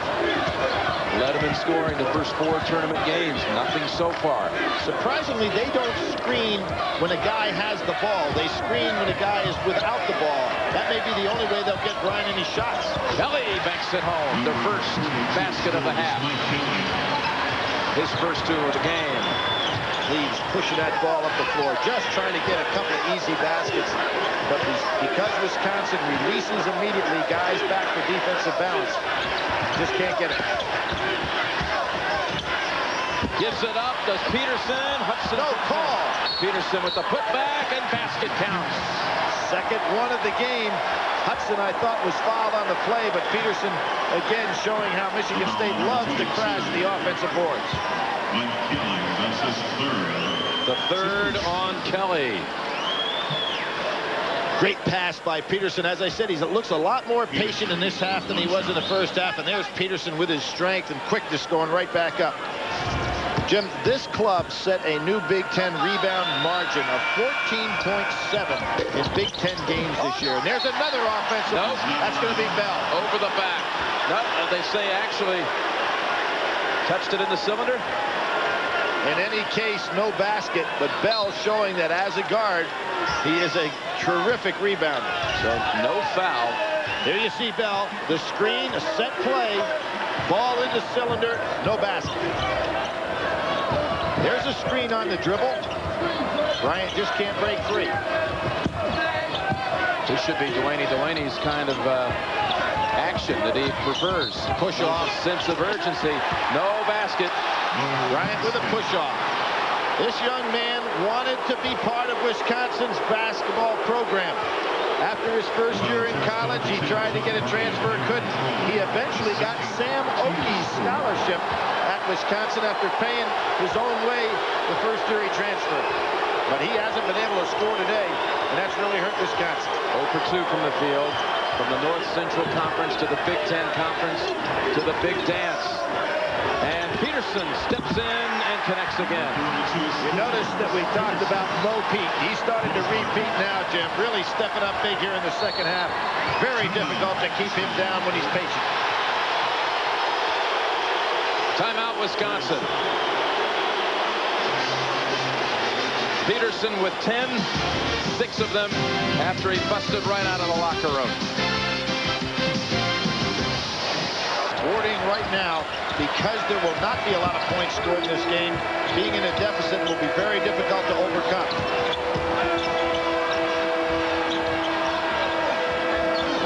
Led him in scoring the first 4 tournament games. Nothing so far. Surprisingly, they don't screen when a guy has the ball. They screen when a guy is without the ball. That may be the only way they'll get Brian any shots. Kelly banks it home. The first basket of the half. His first 2 of the game. Leaves pushing that ball up the floor, just trying to get a couple of easy baskets. But because Wisconsin releases immediately, guys back for defensive balance. Just can't get it. Gives it up. Does Peterson? Hudson. No call. Peterson with the putback, and basket counts. Second one of the game. Hudson, I thought, was fouled on the play, but Peterson, again, showing how Michigan State loves to crash the offensive boards. The third on Kelly. Great pass by Peterson. As I said, he looks a lot more patient in this half than he was in the first half. And there's Peterson with his strength and quickness going right back up. Jim, this club set a new Big Ten rebound margin of 14.7 in Big Ten games this year. And there's another offensive. Nope. That's going to be Bell. Over the back. No, they say actually touched it in the cylinder. In any case, no basket, but Bell showing that as a guard, he is a terrific rebounder. So no foul. There you see Bell, the screen, a set play, ball in the cylinder, no basket. There's a screen on the dribble. Bryant just can't break free. This should be Delaney's kind of action that he prefers. Push off. Sense of urgency. No basket. Bryant with a push-off. This young man wanted to be part of Wisconsin's basketball program. After his first year in college, he tried to get a transfer, couldn't. He eventually got Sam Oakey's scholarship at Wisconsin after paying his own way the first year he transferred. But he hasn't been able to score today, and that's really hurt Wisconsin. 0 for 2 from the field, from the North Central Conference to the Big Ten Conference to the Big Dance. And Peterson steps in and connects again. You notice that we talked about Mo Pete. He started to repeat now, Jim. Really stepping up big here in the second half. Very difficult to keep him down when he's patient. Timeout, Wisconsin. Peterson with 10, 6 of them after he busted right out of the locker room. Warding right now, because there will not be a lot of points scored in this game, being in a deficit will be very difficult to overcome.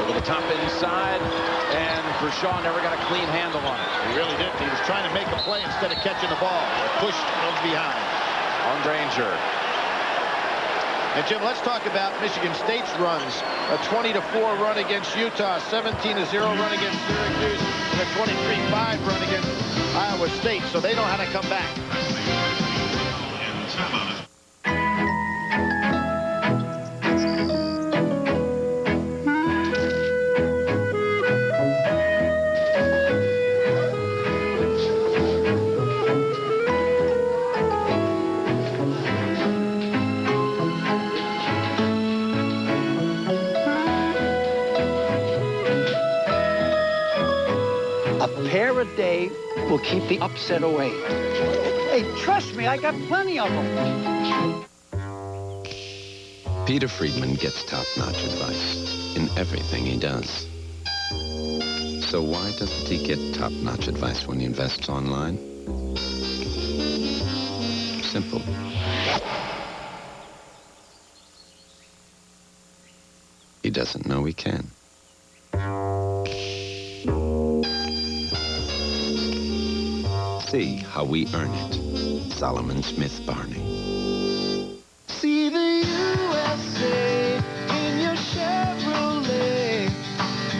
Over the top inside, and Bershaw never got a clean handle on it. He really didn't. He was trying to make a play instead of catching the ball. Pushed from behind. On Granger. And Jim, let's talk about Michigan State's runs. A 20-4 run against Utah, 17-0 run against Syracuse, and a 23-5 run against Iowa State. So they know how to come back. A day will keep the upset away. Hey, trust me, I got plenty of them. Peter Friedman gets top-notch advice in everything he does. So why doesn't he get top-notch advice when he invests online? Simple. He doesn't know he can. See how we earn it. Solomon Smith Barney. See the USA in your Chevrolet.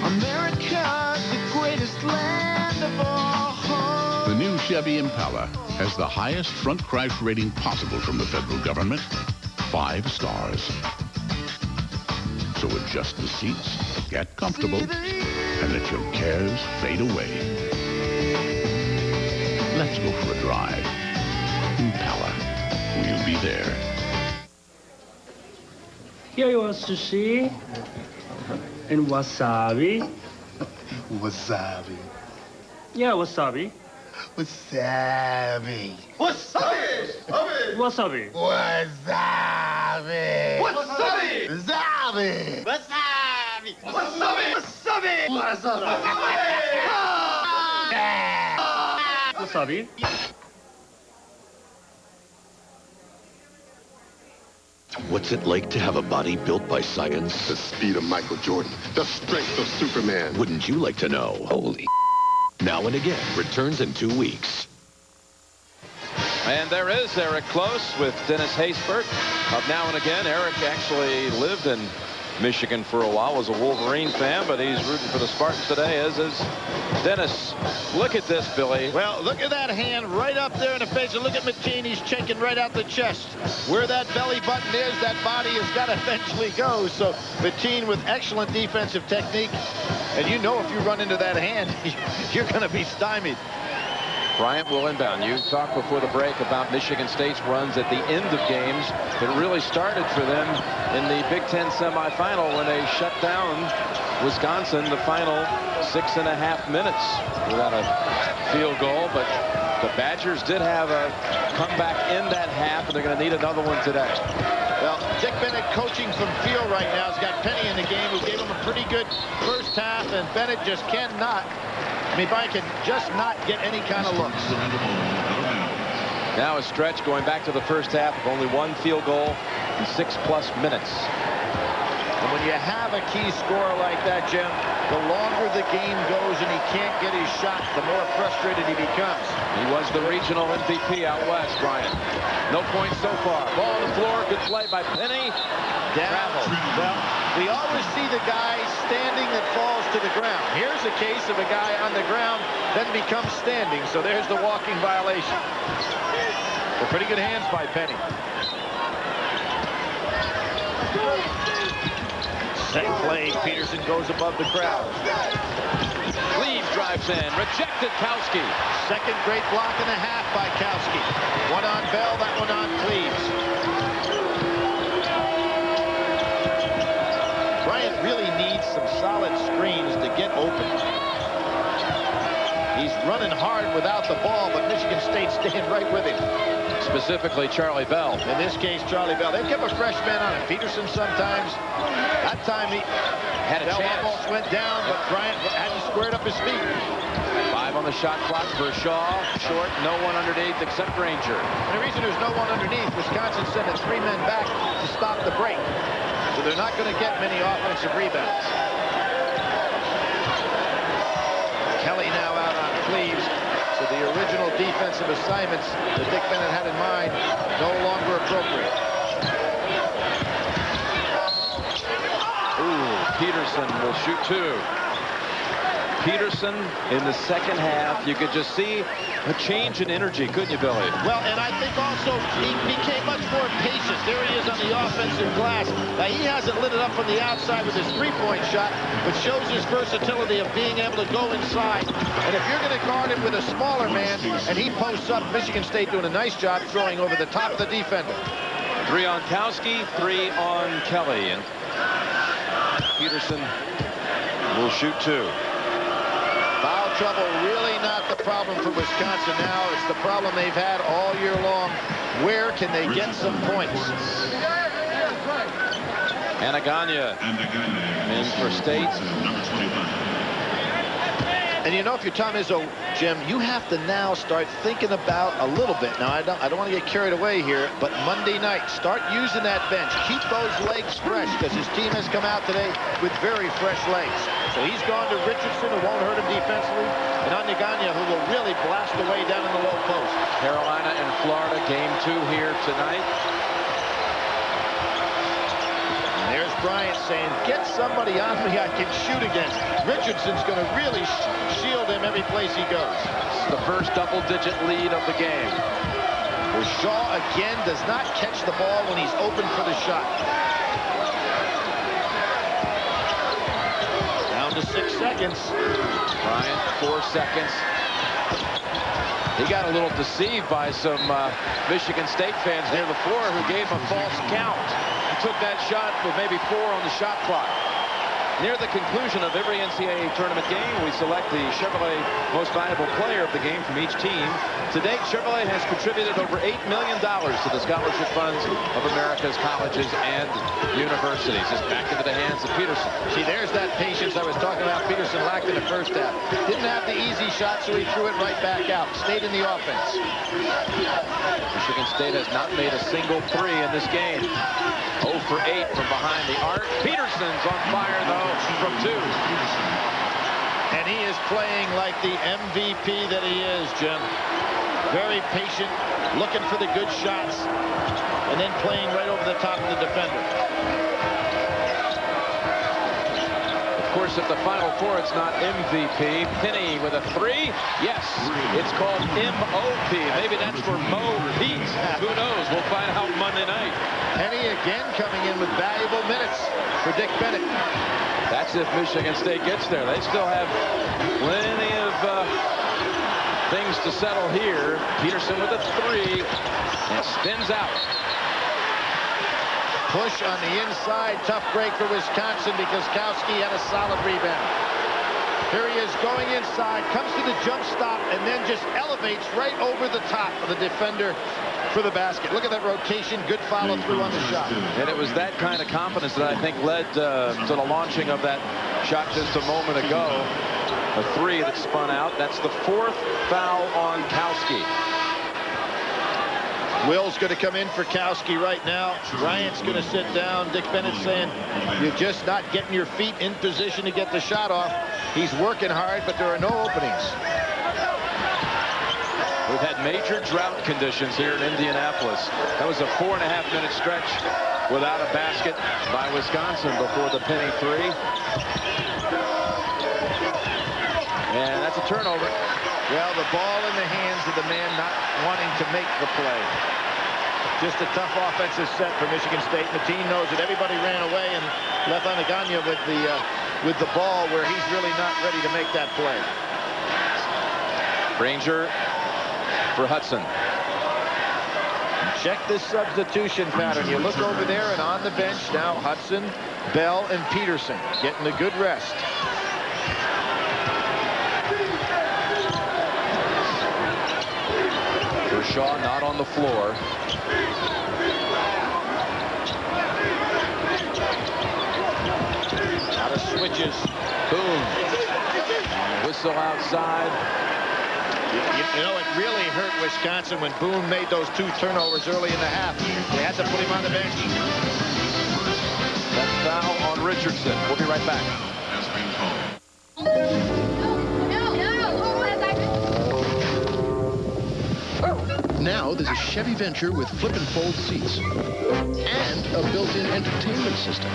America, the greatest land of all. The new Chevy Impala has the highest front crash rating possible from the federal government, 5 stars. So adjust the seats, get comfortable, and let your cares fade away. Let's go for a drive. Impala. We'll be there. Here you want sushi and wasabi. Wasabi. Yeah, wasabi. Wasabi. Wasabi! Wasabi! Wasabi. Wasabi. Wasabi. Wasabi. Wasabi. Wasabi. Wasabi! What's it like to have a body built by science? The speed of Michael Jordan, the strength of Superman. Wouldn't you like to know? Holy Now and Again returns in 2 weeks. And there is Eric Close with Dennis Haysbert of Now and Again. Eric actually lived in Michigan for a while, was a Wolverine fan, but he's rooting for the Spartans today, as is Dennis. Look at this, Billy. Well, look at that hand right up there in the face, and look at McKean. He's checking right out the chest. Where that belly button is, that body has got to eventually go. So McKean with excellent defensive technique, and you know if you run into that hand, you're going to be stymied. Bryant will inbound. You talked before the break about Michigan State's runs at the end of games. It really started for them in the Big Ten semifinal when they shut down Wisconsin the final 6.5 minutes without a field goal. But the Badgers did have a comeback in that half, and they're going to need another one today. Well, Dick Bennett coaching from field right now has got Penny in the game, who gave him a pretty good first half, and Bennett just cannot. I mean, Bryant can just not get any kind of looks. Now a stretch going back to the first half of only one field goal in 6+ minutes. And when you have a key scorer like that, Jim, the longer the game goes and he can't get his shot, the more frustrated he becomes. He was the regional MVP out west, Bryant. No points so far. Ball on the floor. Good play by Penny. Down. Well, we always see the guy standing that falls to the ground. Here's a case of a guy on the ground then becomes standing. So there's the walking violation. But pretty good hands by Penny. Set play. Peterson goes above the crowd. Cleaves drives in. Rejected Kowski. Second great block and a half by Kowski. One on Bell, that one on Cleaves. Bryant really needs some solid screens to get open. He's running hard without the ball, but Michigan State's staying right with him. Specifically, Charlie Bell. In this case, Charlie Bell. They kept a fresh man on him. Peterson sometimes. That time he had a chance. Almost went down, but Bryant hadn't squared up his feet. 5 on the shot clock for Shaw. Short, no one underneath except Granger. And the reason there's no one underneath, Wisconsin sent 3 men back to stop the break. So they're not going to get many offensive rebounds. Kelly now out on Cleaves. So the original defensive assignments that Dick Bennett had in mind no longer appropriate. Ooh, Peterson will shoot 2. Peterson in the second half, you could just see a change in energy, couldn't you, Billy? Well, and I think also he became much more patient. There he is on the offensive glass. Now, he hasn't lit it up from the outside with his three-point shot, but shows his versatility of being able to go inside. And if you're going to guard him with a smaller man, and he posts up, Michigan State doing a nice job throwing over the top of the defender. 3 on Kowski, 3 on Kelly. And Peterson will shoot 2. Foul trouble really not the problem for Wisconsin now. It's the problem they've had all year long. Where can they get some points? Anaganya in for State. And you know, if you're Tom Izzo, Jim, you have to now start thinking about a little bit. Now, I don't want to get carried away here, but Monday night, start using that bench. Keep those legs fresh, because his team has come out today with very fresh legs. So he's gone to Richardson, who won't hurt him defensively, and Anaganya, who will really blast away down in the low post. Carolina and Florida, game 2 here tonight. There's Bryant saying, get somebody on me I can shoot against. Richardson's going to really shield him every place he goes. It's the first double-digit lead of the game. Well, Shaw again does not catch the ball when he's open for the shot. Down to 6 seconds. Bryant, 4 seconds. He got a little deceived by some Michigan State fans near the floor who gave him a false count. He took that shot with maybe 4 on the shot clock. Near the conclusion of every NCAA tournament game, we select the Chevrolet Most Valuable Player of the game from each team. To date, Chevrolet has contributed over $8 million to the scholarship funds of America's colleges and universities. It's back into the hands of Peterson. See, there's that patience I was talking about. Peterson lacked in the first half. Didn't have the easy shot, so he threw it right back out. Stayed in the offense. Michigan State has not made a single three in this game. 0 for 8 from behind the arc. Peterson's on fire, though, from 2. And he is playing like the MVP that he is, Jim. Very patient, looking for the good shots, and then playing right over the top of the defender. Of course, at the Final Four, it's not MVP. Penny with a 3. Yes, it's called MOP. Maybe that's for Mo Pete. Who knows? We'll find out Monday night. Penny again coming in with valuable minutes for Dick Bennett. That's if Michigan State gets there. They still have plenty of things to settle here. Peterson with a 3 and spins out. Push on the inside. Tough break for Wisconsin because Kowski had a solid rebound. Here he is going inside, comes to the jump stop, and then just elevates right over the top of the defender for the basket. Look at that rotation. Good follow through on the shot. And it was that kind of confidence that I think led to the launching of that shot just a moment ago. A 3 that spun out. That's the 4th foul on Kowski. Will's going to come in for Kowski right now. Bryant's going to sit down. Dick Bennett saying, you're just not getting your feet in position to get the shot off. He's working hard, but there are no openings. We've had major drought conditions here in Indianapolis. That was a 4.5-minute stretch without a basket by Wisconsin before the Penny 3. And that's a turnover. Well, the ball in the hands of the man not wanting to make the play. Just a tough offensive set for Michigan State. Mateen knows that everybody ran away and left Anaganya with the ball where he's really not ready to make that play. Ranger for Hudson. Check this substitution pattern. You look over there, and on the bench now Hudson, Bell, and Peterson getting a good rest. Shaw not on the floor. Out of switches. Boom. Whistle outside. You know, it really hurt Wisconsin when Boone made those 2 turnovers early in the half. They had to put him on the bench. That foul on Richardson. We'll be right back. Now there's a Chevy Venture with flip and fold seats and a built-in entertainment system.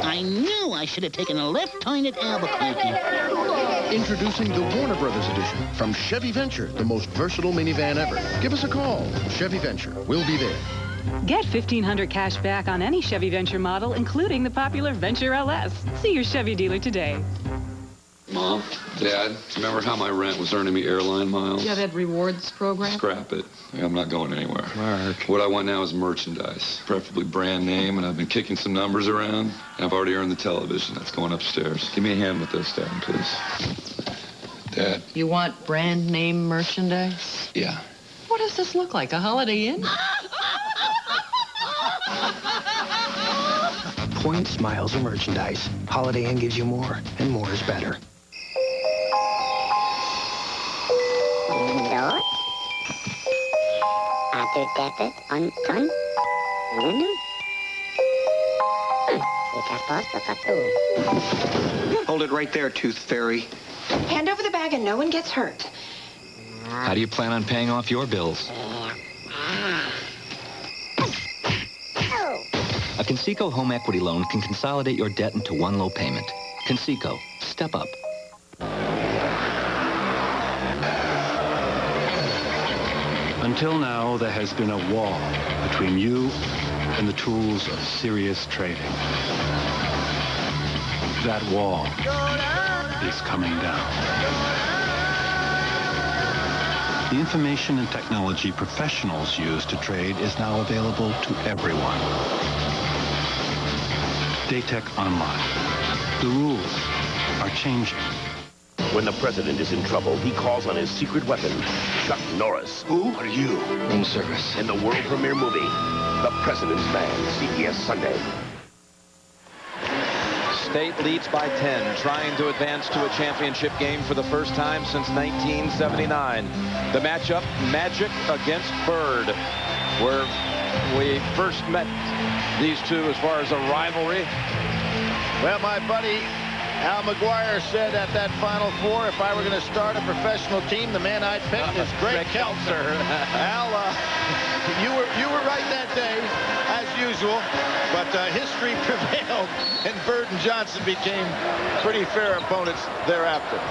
I knew I should have taken a left turn at Albuquerque. Introducing the Warner Brothers edition from Chevy Venture, the most versatile minivan ever. Give us a call. Chevy Venture. We'll be there. Get $1,500 cash back on any Chevy Venture model, including the popular Venture LS. See your Chevy dealer today. Mom, Dad, remember how my rent was earning me airline miles? Yeah, that rewards program? Scrap it. I'm not going anywhere. Mark. What I want now is merchandise, preferably brand name, and I've been kicking some numbers around, and I've already earned the television that's going upstairs. Give me a hand with this, Dad, please. Dad. You want brand name merchandise? Yeah. What does this look like, a Holiday Inn? Points, miles, or merchandise. Holiday Inn gives you more, and more is better. Dos. Satu tetet onton. Hold it right there, Tooth Fairy. Hand over the bag and no one gets hurt. How do you plan on paying off your bills? A Conseco home equity loan can consolidate your debt into one low payment. Conseco, step up. Until now, there has been a wall between you and the tools of serious trading. That wall is coming down. The information and technology professionals use to trade is now available to everyone. Daytech Online. The rules are changing. When the president is in trouble, he calls on his secret weapon, Chuck Norris. Who are you? Room service. In the world premiere movie, The President's Man, CBS Sunday. State leads by 10, trying to advance to a championship game for the first time since 1979. The matchup, Magic against Bird, where we first met these two as far as a rivalry. Well, my buddy Al McGuire said at that Final Four, if I were going to start a professional team, the man I'd pick is Greg Keltzer. Al, you were right that day, as usual, but history prevailed, and Bird and Johnson became pretty fair opponents thereafter.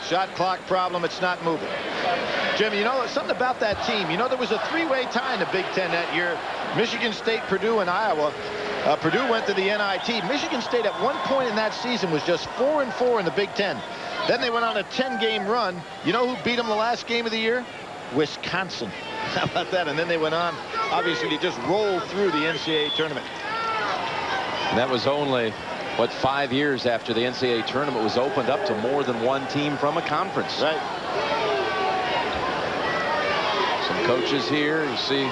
Shot clock problem, it's not moving. Jim, you know, something about that team. You know, there was a three-way tie in the Big Ten that year. Michigan State, Purdue, and Iowa. Purdue went to the NIT. Michigan State at one point in that season was just 4-4 in the Big Ten. Then they went on a 10-game run. You know who beat them the last game of the year? Wisconsin. How about that? And then they went on, obviously, to just roll through the NCAA tournament. And that was only, what, 5 years after the NCAA tournament was opened up to more than one team from a conference. Right. Some coaches here. You see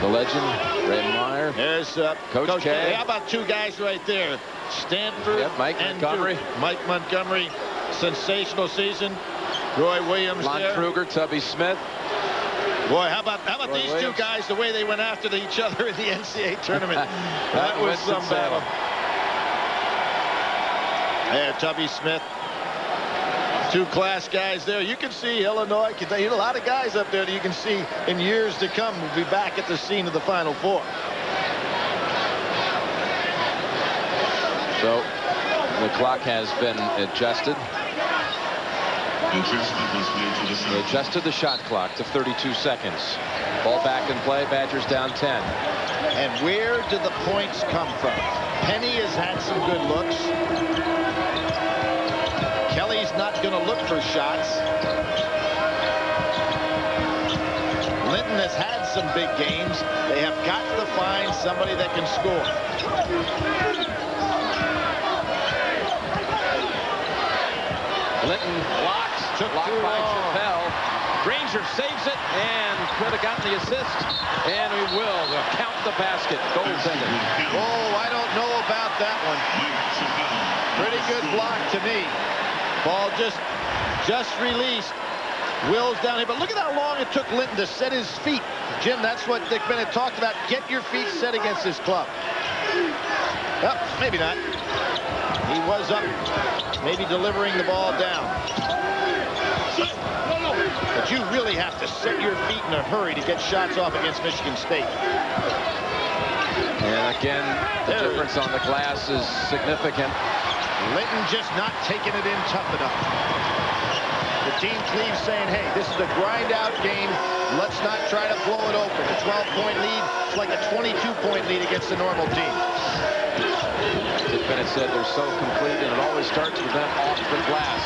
the legend, Ray Meyer. There's Coach K. How about two guys right there? Stanford Mike and Montgomery. Duke. Mike Montgomery, sensational season. Roy Williams Lon there. Kruger, Tubby Smith. Boy, how about Roy these Williams. two guys, the way they went after each other in the NCAA tournament. That was some battle. There, Tubby Smith. Two class guys there. You can see Illinois. A lot of guys up there that you can see in years to come will be back at the scene of the Final Four. So the clock has been adjusted. They adjusted the shot clock to 32 seconds. Ball back in play. Badgers down 10. And where do the points come from? Penny has had some good looks. Kelly's not going to look for shots. Linton has had some big games. They have got to find somebody that can score. Linton blocks. Blocked by Chappelle. Granger saves it and could have gotten the assist. And he will. They'll count the basket. Goaltender. Oh, I don't know about that one. Pretty good block to me. Ball just released. Will's down here. But look at how long it took Linton to set his feet. Jim, that's what Dick Bennett talked about. Get your feet set against this club. Well, maybe not. He was up, maybe delivering the ball down. But you really have to set your feet in a hurry to get shots off against Michigan State. And again, the difference on the glass is significant. Linton just not taking it in tough enough. The team Cleve's saying, hey, this is a grind-out game. Let's not try to blow it open. A 12-point lead, it's like a 22-point lead against a normal team. Dick Bennett said they're so complete, and it always starts with them off the glass.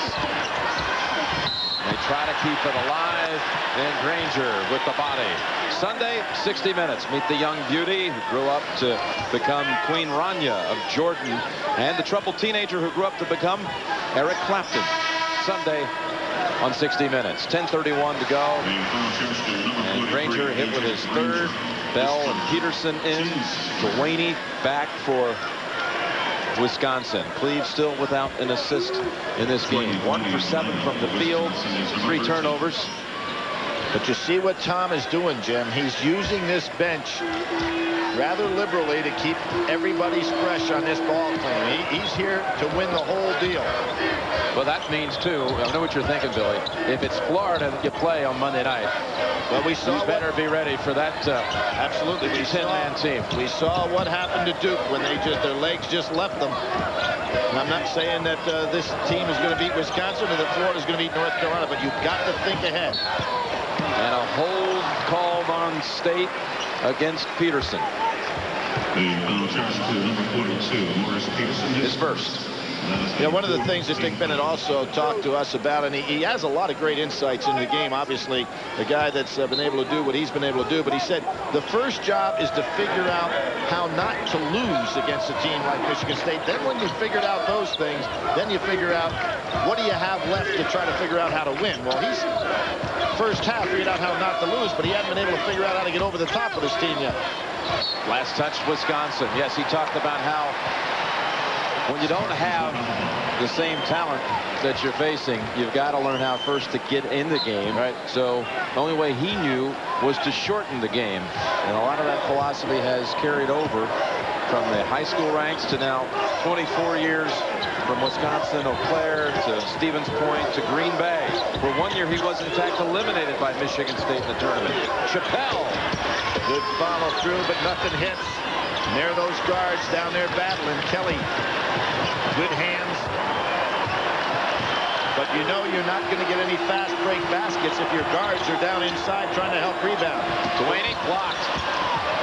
They try to keep it alive, and Granger with the body. Sunday, 60 Minutes. Meet the young beauty who grew up to become Queen Rania of Jordan, and the troubled teenager who grew up to become Eric Clapton. Sunday on 60 Minutes. 10:31 to go. And Granger hit with his third. Bell and Peterson in. Delaney back for Wisconsin. Cleve still without an assist in this game. 1 for 7 from the field. 3 turnovers. But you see what Tom is doing, Jim. He's using this bench rather liberally to keep everybody fresh on this ball team. He's here to win the whole deal. Well, that means, too, I know what you're thinking, Billy. If it's Florida that you play on Monday night, well, we saw you better be ready for that absolutely 10-man team. We saw what happened to Duke when their legs just left them. And I'm not saying that this team is going to beat Wisconsin or that Florida's going to beat North Carolina, but you've got to think ahead. And a hold called on State against Peterson. The foul charge to number 42, Morris Peterson. His first. Yeah, one of the things that Dick Bennett also talked to us about, and he has a lot of great insights in the game. Obviously, the guy that's been able to do what he's been able to do. But he said the first job is to figure out how not to lose against a team like Michigan State. Then when you figured out those things, then you figure out what do you have left to try to figure out how to win. Well, he's first half figured out how not to lose, but he hadn't been able to figure out how to get over the top of his team yet. Last touch, Wisconsin. Yes, he talked about how when you don't have the same talent that you're facing, you've got to learn how first to get in the game. Right. So the only way he knew was to shorten the game. And a lot of that philosophy has carried over from the high school ranks to now 24 years from Wisconsin, Eau Claire to Stevens Point to Green Bay. For 1 year, he was in fact eliminated by Michigan State in the tournament. Chappelle. Good follow through, but nothing hits. And there are those guards down there battling. Kelly, good hands. But you know you're not going to get any fast break baskets if your guards are down inside trying to help rebound. Delaney blocked.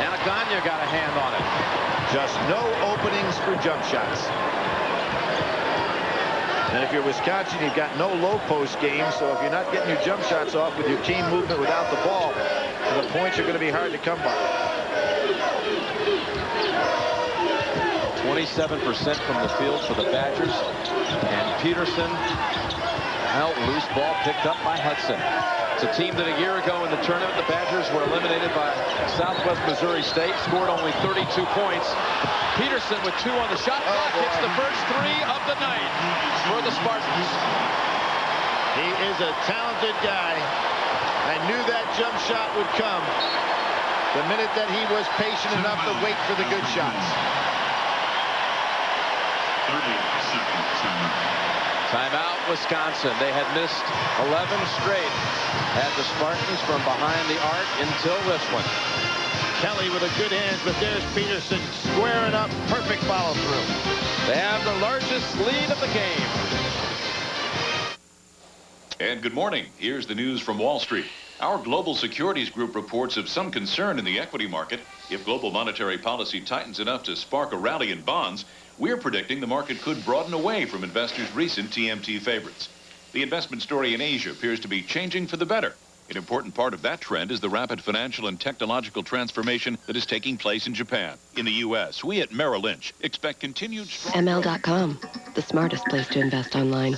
Anaganya got a hand on it. Just no openings for jump shots. And if you're Wisconsin, you've got no low post game, so if you're not getting your jump shots off with your team movement without the ball, the points are going to be hard to come by. 27% from the field for the Badgers. And Peterson, well, loose ball picked up by Hudson. It's a team that a year ago in the tournament, the Badgers were eliminated by Southwest Missouri State, scored only 32 points. Peterson with 2 on the shot clock hits the first 3 of the night for the Spartans. He is a talented guy. I knew that jump shot would come the minute that he was patient enough to wait for the good shots. 30-second timeout. Timeout, Wisconsin. They had missed 11 straight. Had the Spartans from behind the arc until this one. Kelly with a good hand, but there's Peterson squaring up. Perfect follow through. They have the largest lead of the game. And good morning. Here's the news from Wall Street. Our Global Securities Group reports of some concern in the equity market. If global monetary policy tightens enough to spark a rally in bonds, we're predicting the market could broaden away from investors' recent TMT favorites. The investment story in Asia appears to be changing for the better. An important part of that trend is the rapid financial and technological transformation that is taking place in Japan. In the U.S., we at Merrill Lynch expect continued strong... ML.com, the smartest place to invest online.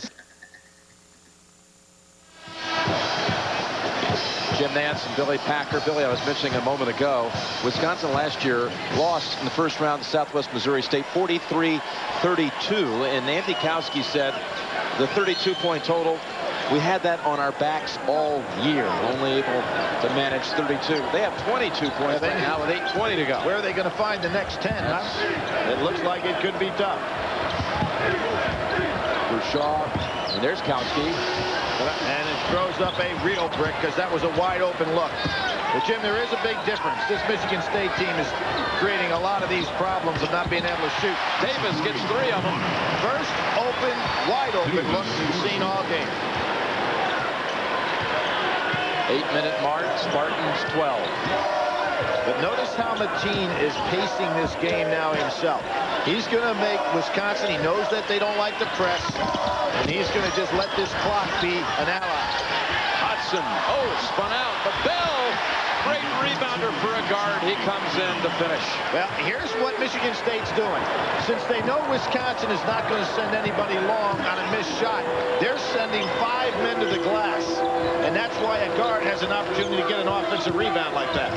Jim Nance and Billy Packer. Billy, I was mentioning a moment ago, Wisconsin last year lost in the first round to Southwest Missouri State 43-32. And Andy Kowski said the 32-point total, we had that on our backs all year. Only able to manage 32. They have 22 points right now with 8:20 to go. Where are they going to find the next 10? Huh? It looks like it could be tough. Shaw, and there's Kowski. And it throws up a real brick because that was a wide open look. But Jim, there is a big difference. This Michigan State team is creating a lot of these problems of not being able to shoot. Davis gets 3 of them. First open, wide open look we've seen all game. 8-minute mark, Spartans 12. But notice how Mateen is pacing this game now himself. He's going to make Wisconsin, he knows that they don't like the press, and he's going to just let this clock be an ally. Hudson, spun out, but Bell, great rebounder for a guard. He comes in to finish. Well, here's what Michigan State's doing. Since they know Wisconsin is not going to send anybody long on a missed shot, they're sending 5 men to the glass, and that's why a guard has an opportunity to get an offensive rebound like that.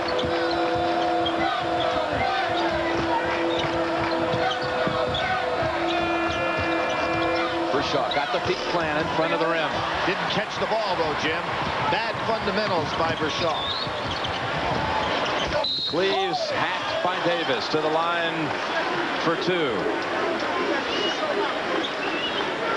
Shaw got the feet plan in front of the rim. Didn't catch the ball, though, Jim. Bad fundamentals by Bershaw. Cleaves hacked by Davis to the line for 2.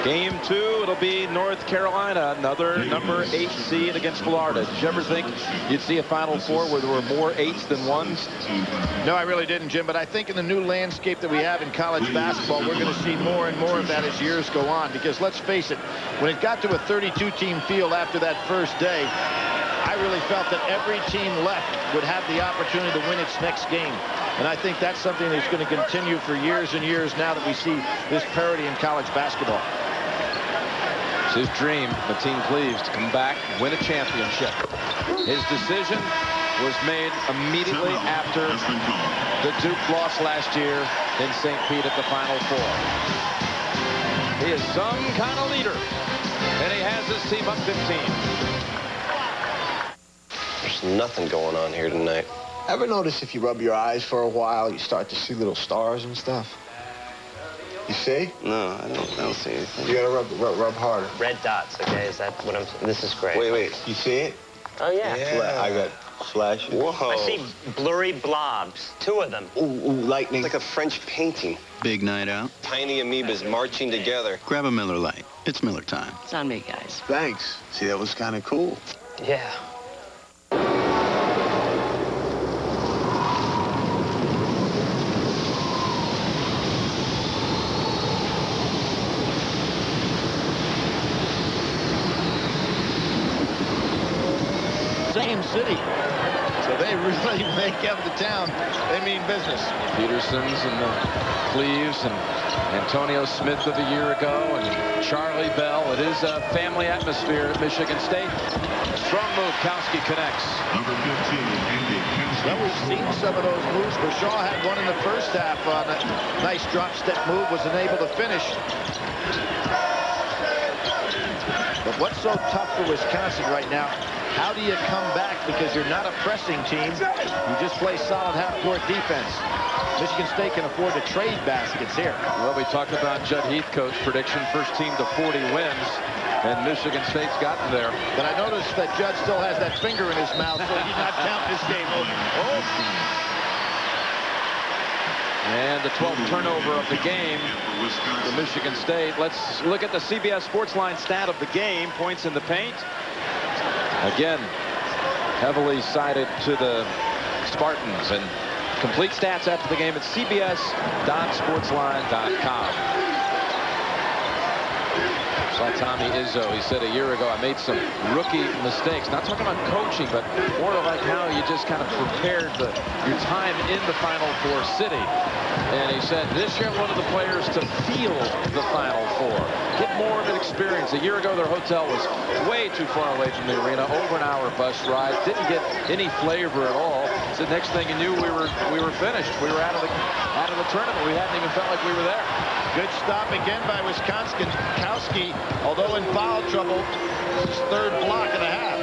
Game 2, it'll be North Carolina, another number 8 seed against Florida. Did you ever think you'd see a Final Four where there were more 8s than 1s? No, I really didn't, Jim, but I think in the new landscape that we have in college basketball, we're going to see more and more of that as years go on. Because let's face it, when it got to a 32-team field after that first day, I really felt that every team left would have the opportunity to win its next game. And I think that's something that's going to continue for years and years now that we see this parity in college basketball. It's his dream, Mateen Cleaves, to come back, win a championship. His decision was made immediately after the Duke loss last year in St. Pete at the Final Four. He is some kind of leader, and he has his team up 15. There's nothing going on here tonight. Ever notice if you rub your eyes for a while, you start to see little stars and stuff? You see? No, I don't see anything. You gotta rub harder. Red dots, okay? Is that what I'm... This is great. Wait. You see it? Oh, yeah. I got flashes. Whoa. I see blurry blobs. 2 of them. Ooh, lightning. It's like a French painting. Big night out. Tiny amoebas marching together. Grab a Miller Lite. It's Miller time. It's on me, guys. Thanks. See, that was kind of cool. Yeah. Same city. So they really make up the town. They mean business. Petersons and the Cleaves and Antonio Smith of a year ago and Charlie Bell. It is a family atmosphere at Michigan State. Strong move. Kowski connects. Number 15, Andy. Well, we've seen some of those moves. Shaw had one in the first half on a nice drop step move, was unable to finish. But what's so tough for Wisconsin right now? How do you come back? Because you're not a pressing team. You just play solid half-court defense. Michigan State can afford to trade baskets here. Well, we talked about Judd Heathcote's prediction, first team to 40 wins, and Michigan State's gotten there. But I noticed that Judd still has that finger in his mouth, so he's not counting this game over. Oh. And the 12th turnover of the game for Michigan State. Let's look at the CBS Sportsline stat of the game. Points in the paint. Again, heavily sided to the Spartans. And complete stats after the game at cbs.sportsline.com. Saw Tommy Izzo. He said a year ago, I made some rookie mistakes. Not talking about coaching, but more like how you just kind of prepared your time in the Final Four city. And he said this year I wanted the players to feel the Final Four. Get more of an experience. A year ago, their hotel was way too far away from the arena. Over an hour bus ride. Didn't get any flavor at all. So next thing you knew, we were finished. We were out of the tournament. We hadn't even felt like we were there. Good stop again by Wisconsin. Kowski, although in foul trouble, his 3rd block and a half.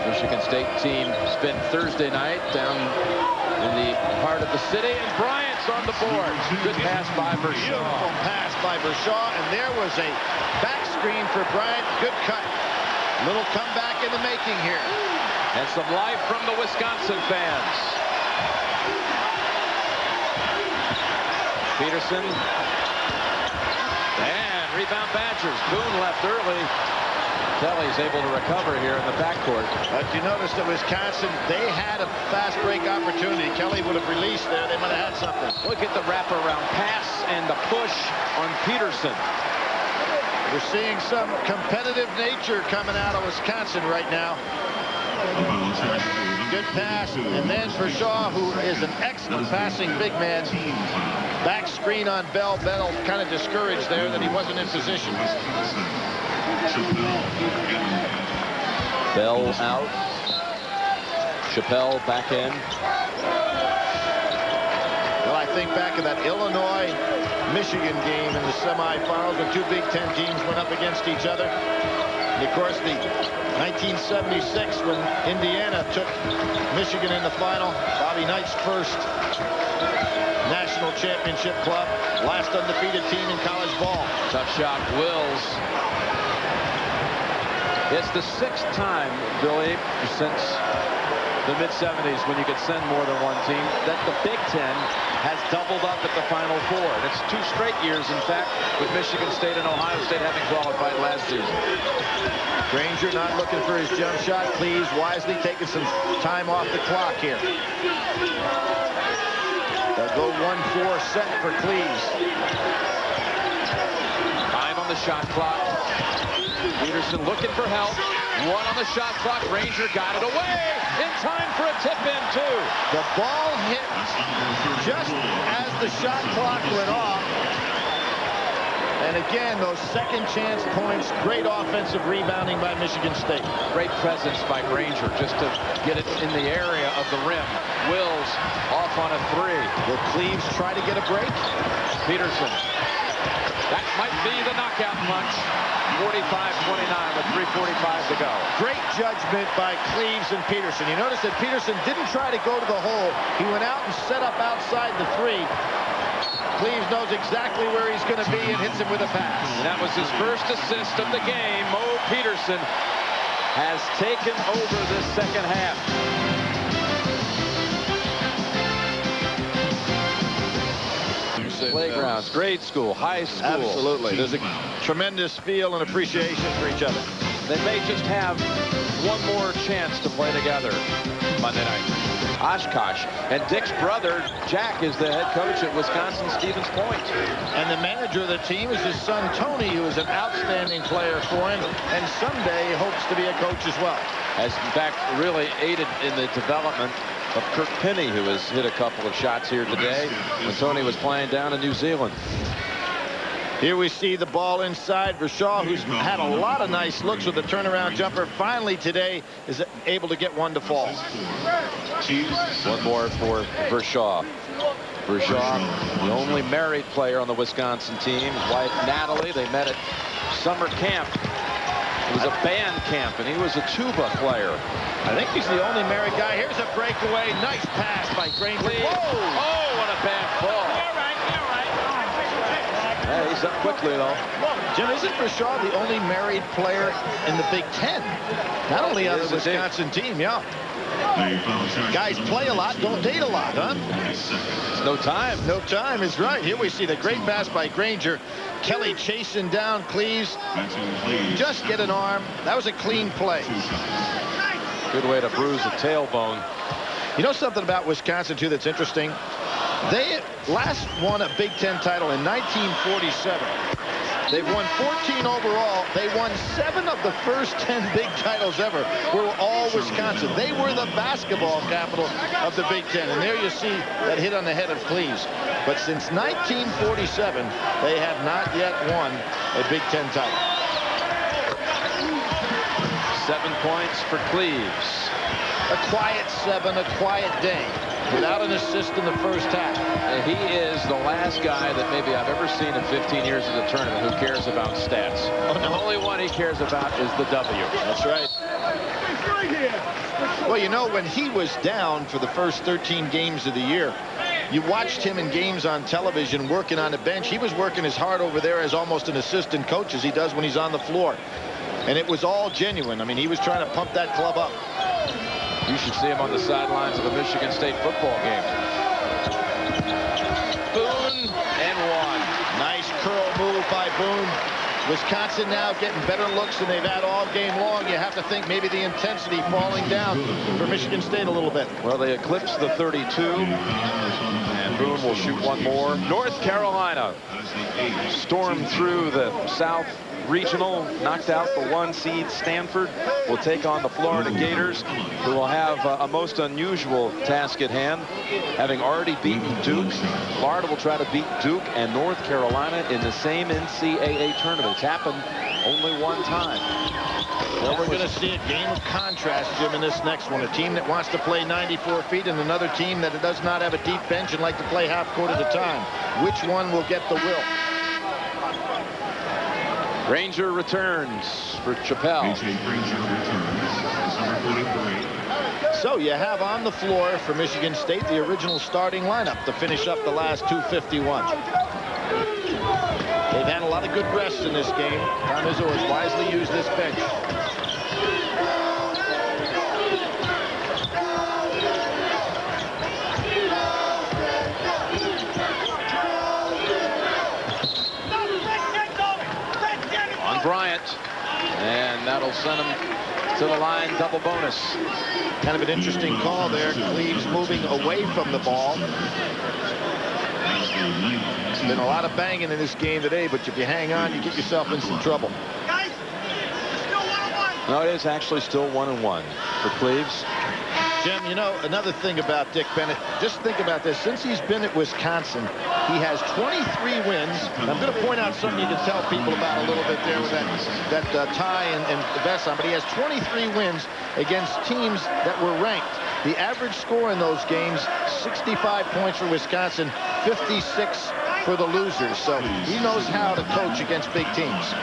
Michigan State team spent Thursday night down in the heart of the city, and Bryant's on the board. Good pass by Bershaw. Beautiful pass by Bershaw, and there was a back screen for Bryant. Good cut. Little comeback in the making here. And some life from the Wisconsin fans. Peterson. And rebound Badgers. Boone left early. Kelly's able to recover here in the backcourt. But you notice that Wisconsin, they had a fast break opportunity. Kelly would have released there. They might have had something. Look at the wraparound pass and the push on Peterson. We're seeing some competitive nature coming out of Wisconsin right now. Good pass, and then for Shaw, who is an excellent passing big man. Back screen on Bell. Bell kind of discouraged there that he wasn't in position. Bell out. Chappelle back in. Well, I think back of that Illinois-Michigan game in the semifinals when 2 Big Ten teams went up against each other. And of course, the 1976 when Indiana took Michigan in the final. Bobby Knight's first national championship club. Last undefeated team in college ball. Tough shot, Wills. It's the 6th time, Billy, since the mid-70s when you could send more than one team, that the Big Ten has doubled up at the Final Four. And it's 2 straight years, in fact, with Michigan State and Ohio State having qualified last season. Granger not looking for his jump shot. Cleaves wisely taking some time off the clock here. They'll go 1-4 set for Cleaves. 5 on the shot clock. Peterson looking for help. 1 on the shot clock. Granger got it away in time for a tip-in, too. The ball hit just as the shot clock went off. And again, those second chance points, great offensive rebounding by Michigan State. Great presence by Granger just to get it in the area of the rim. Wills off on a 3. Will Cleves try to get a break? Peterson. That might be the knockout punch. 45-29 with 3:45 to go. Great judgment by Cleves and Peterson. You notice that Peterson didn't try to go to the hole. He went out and set up outside the 3. Cleves knows exactly where he's going to be and hits him with a pass. And that was his first assist of the game. Mo Peterson has taken over this second half. Playgrounds, grade school, high school. Absolutely. There's a tremendous feel and appreciation for each other. They may just have one more chance to play together Monday night. Oshkosh. And Dick's brother, Jack, is the head coach at Wisconsin Stevens Point. And the manager of the team is his son, Tony, who is an outstanding player for him, and someday hopes to be a coach as well. Has, in fact, really aided in the development of Kirk Penny, who has hit a couple of shots here today when Tony was playing down in New Zealand. Here we see the ball inside. Vershaw, who's had a lot of nice looks with the turnaround jumper, finally today is able to get one to fall. One more for Vershaw. Vershaw, the only married player on the Wisconsin team. His wife, Natalie, they met at summer camp. It was a band camp, and he was a tuba player. I think he's the only married guy. Here's a breakaway. Nice pass by Granger. Oh, what a bad ball. Hey, he's up quickly, though. Jim, isn't Vershaw the only married player in the Big Ten? Not only on the Wisconsin team, yeah. Guys play a lot, don't date a lot, huh? No time. No time is right. Here we see the great pass by Granger. Kelly chasing down Cleves. Just get an arm. That was a clean play. Good way to bruise a tailbone. You know something about Wisconsin, too, that's interesting? They last won a Big Ten title in 1947. They've won 14 overall. They won 7 of the first 10 big titles ever were all Wisconsin. They were the basketball capital of the Big Ten. And there you see that hit on the head of Cleves. But since 1947, they have not yet won a Big Ten title. 7 points for Cleves. A quiet 7, a quiet day. Without an assist in the first half. He is the last guy that maybe I've ever seen in 15 years of the tournament who cares about stats. The only one he cares about is the W. That's right. Well, you know, when he was down for the first 13 games of the year, you watched him in games on television working on the bench. He was working as hard over there as almost an assistant coach as he does when he's on the floor. And it was all genuine. I mean, he was trying to pump that club up. You should see him on the sidelines of a Michigan State football game. Boone and 1. Nice curl move by Boone. Wisconsin now getting better looks than they've had all game long. You have to think maybe the intensity falling down for Michigan State a little bit. Well, they eclipsed the 32. And Boone will shoot one more. North Carolina stormed through the South Regional, knocked out the 1 seed Stanford. Will take on the Florida Gators, who will have a most unusual task at hand, having already beaten Duke. Florida will try to beat Duke and North Carolina in the same NCAA tournament. It's happened only one time. Well, we're going to see a game of contrast, Jim, in this next one. A team that wants to play 94 feet and another team that does not have a deep bench and like to play half court at a time. Which one will get the will? Granger returns for Chappelle. So you have on the floor for Michigan State the original starting lineup to finish up the last 2:51. They've had a lot of good rests in this game. Tom Izzo has wisely used this bench. Bryant, and that'll send him to the line, double bonus. Kind of an interesting call there. Cleves moving away from the ball. There's been a lot of banging in this game today, but if you hang on, you get yourself in some trouble. Guys, let's go 1-on-1. No, it is actually still 1-1 for Cleves. Jim, you know, another thing about Dick Bennett, just think about this. Since he's been at Wisconsin, he has 23 wins. And I'm going to point out something you can tell people about a little bit there with that tie and the vest on, but he has 23 wins against teams that were ranked. The average score in those games, 65 points for Wisconsin, 56 for the losers. So he knows how to coach against big teams.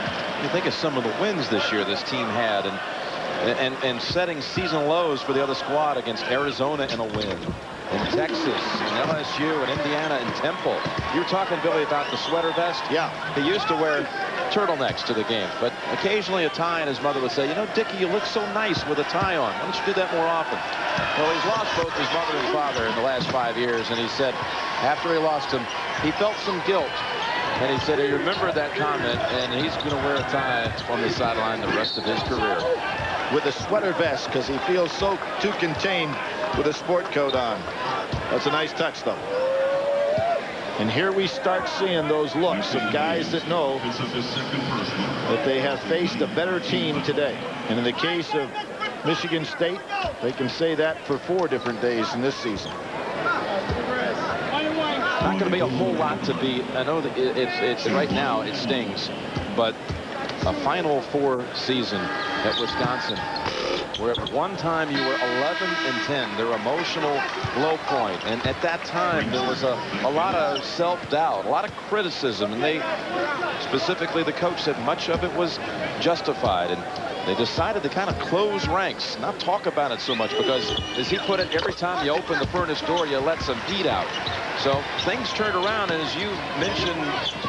You think of some of the wins this year this team had, and setting season lows for the other squad against Arizona in a win, and Texas, and LSU, and Indiana, and Temple. You were talking, Billy, about the sweater vest. Yeah. He used to wear turtlenecks to the game, but occasionally a tie, and his mother would say, you know, Dickie, you look so nice with a tie on. Why don't you do that more often? Well, he's lost both his mother and father in the last 5 years, and he said after he lost them, he felt some guilt. And he said he remembered that comment, and he's going to wear a tie on the sideline the rest of his career. With a sweater vest, because he feels so too contained with a sport coat on. That's a nice touch, though. And here we start seeing those looks of guys that know that they have faced a better team today. And in the case of Michigan State, they can say that for 4 different days in this season. Not going to be a whole lot to beat. I know that it's right now it stings, but a Final Four season at Wisconsin, where at one time you were 11-10, their emotional low point, and at that time there was a lot of self-doubt, a lot of criticism, and they, specifically the coach, said much of it was justified, and they decided to kind of close ranks, not talk about it so much, because as he put it, every time you open the furnace door you let some heat out. So things turned around, and as you mentioned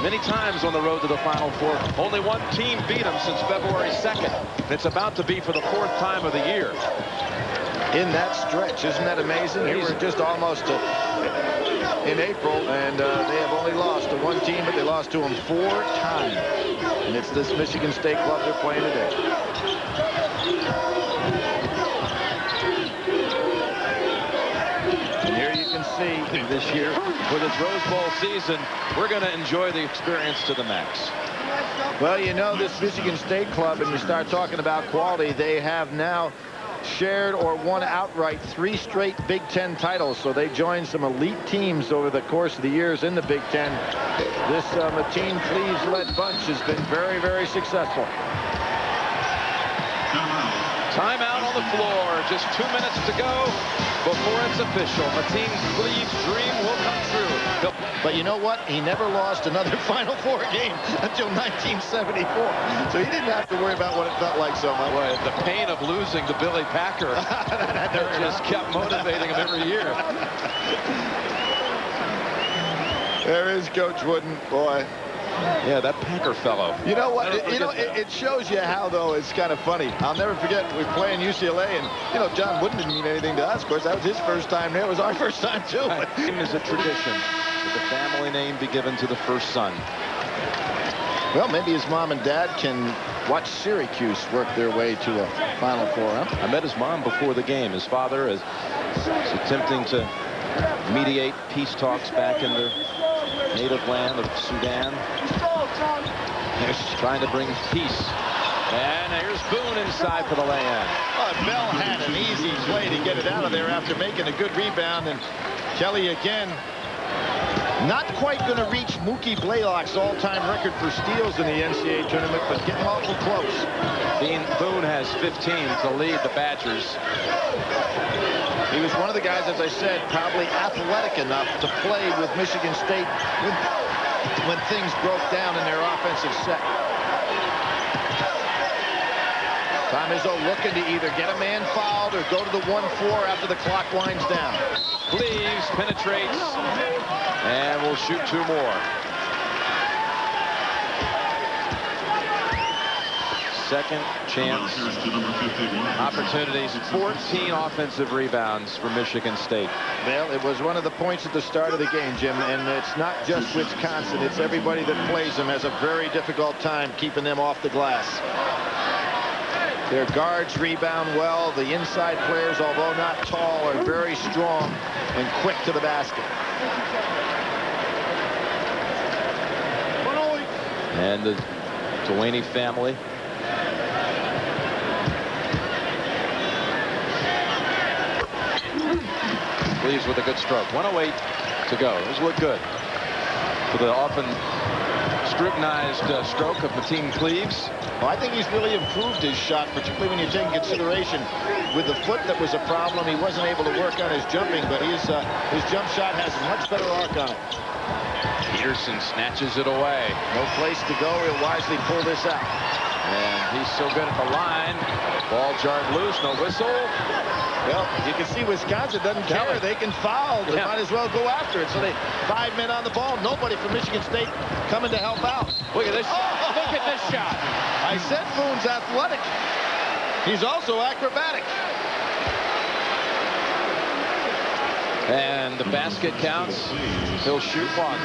many times on the road to the Final Four, only one team beat them since February 2nd. It's about to be for the 4th time of the year. In that stretch, isn't that amazing? Here we're just almost in April, and they have only lost to one team, but they lost to them 4 times. And it's this Michigan State club they're playing today. See this year with its Rose Bowl season, we're going to enjoy the experience to the max. Well, you know, this Michigan State club, and you start talking about quality, they have now shared or won outright 3 straight Big Ten titles, so they joined some elite teams over the course of the years in the Big Ten. This Mateen Cleves-led bunch has been very, very successful. Timeout on the floor. Just 2 minutes to go before it's official. Mateen Cleves' dream will come true. But you know what? He never lost another Final Four game until 1974. So he didn't have to worry about what it felt like so much. Boy, the pain of losing to Billy Packer that just kept motivating him every year. There is Coach Wooden, boy. Yeah, that Packer fellow. You know what? It shows you how, though, it's kind of funny. I'll never forget, we were playing UCLA, and, you know, John Wooden didn't mean anything to us. Of course, that was his first time there. It was our first time, too. Right. It is a tradition that the family name be given to the first son. Well, maybe his mom and dad can watch Syracuse work their way to a Final Four, huh? I met his mom before the game. His father is attempting to mediate peace talks back in their native land of Sudan. They're trying to bring peace. And here's Boone inside for the lay-in. Bell had an easy play to get it out of there after making a good rebound. And Kelly again, not quite going to reach Mookie Blaylock's all-time record for steals in the NCAA tournament, but getting awful close. Boone has 15 to lead the Badgers. He was one of the guys, as I said, probably athletic enough to play with Michigan State when things broke down in their offensive set. Tom Izzo looking to either get a man fouled or go to the 1-4 after the clock winds down. Cleves penetrates and will shoot 2 more. Second chance opportunities, 14 offensive rebounds for Michigan State. Well, it was one of the points at the start of the game, Jim, and it's not just Wisconsin. It's everybody that plays them has a very difficult time keeping them off the glass. Their guards rebound well. The inside players, although not tall, are very strong and quick to the basket. And the Delaney family Cleves with a good stroke. 1:08 to go. This looked good for the often scrutinized stroke of Mateen Cleves. Well, I think he's really improved his shot, particularly when you take in consideration with the foot that was a problem. He wasn't able to work on his jumping, but his jump shot has a much better arc on it. Peterson snatches it away. No place to go. He'll wisely pull this out. And he's so good at the line. Ball jarred loose. No whistle. Well, you can see Wisconsin doesn't care. They can foul. They might as well go after it. So they 5 men on the ball. Nobody from Michigan State coming to help out. Look at this. Oh! Look at this shot. I said Boone's athletic. He's also acrobatic. And the basket counts. He'll shoot one.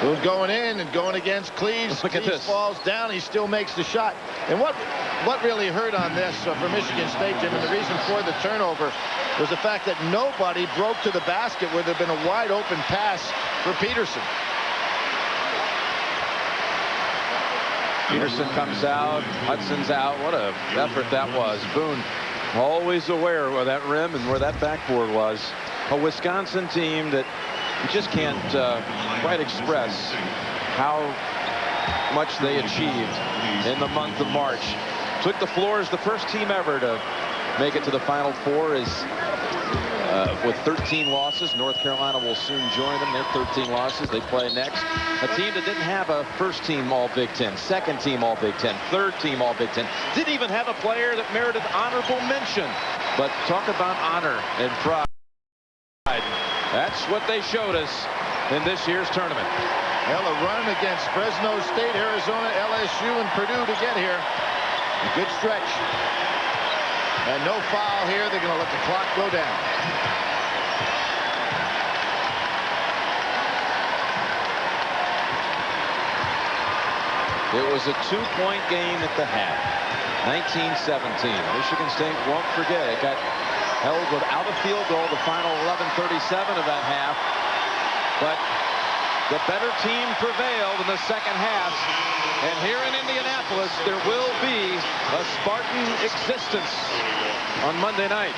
Boone going in and going against Cleves. Look at this. Falls down. He still makes the shot. And what really hurt on this for Michigan State, Jim, and the reason for the turnover was the fact that nobody broke to the basket where there had been a wide open pass for Peterson. Peterson comes out. Hudson's out. What an effort that was. Boone always aware of that rim and where that backboard was. A Wisconsin team that you just can't quite express how much they achieved in the month of March. Took the floor as the first team ever to make it to the Final Four with 13 losses. North Carolina will soon join them. They're 13 losses. They play next. A team that didn't have a first team All Big Ten, second team All Big Ten, third team All Big Ten. Didn't even have a player that merited honorable mention. But talk about honor and pride. That's what they showed us in this year's tournament. Well, a run against Fresno State, Arizona, LSU, and Purdue to get here. A good stretch. And no foul here. They're going to let the clock go down. It was a 2-point game at the half. 19-17. Michigan State won't forget. It got held without a field goal the final 11:37 of that half. But the better team prevailed in the second half. And here in Indianapolis, there will be a Spartan existence on Monday night.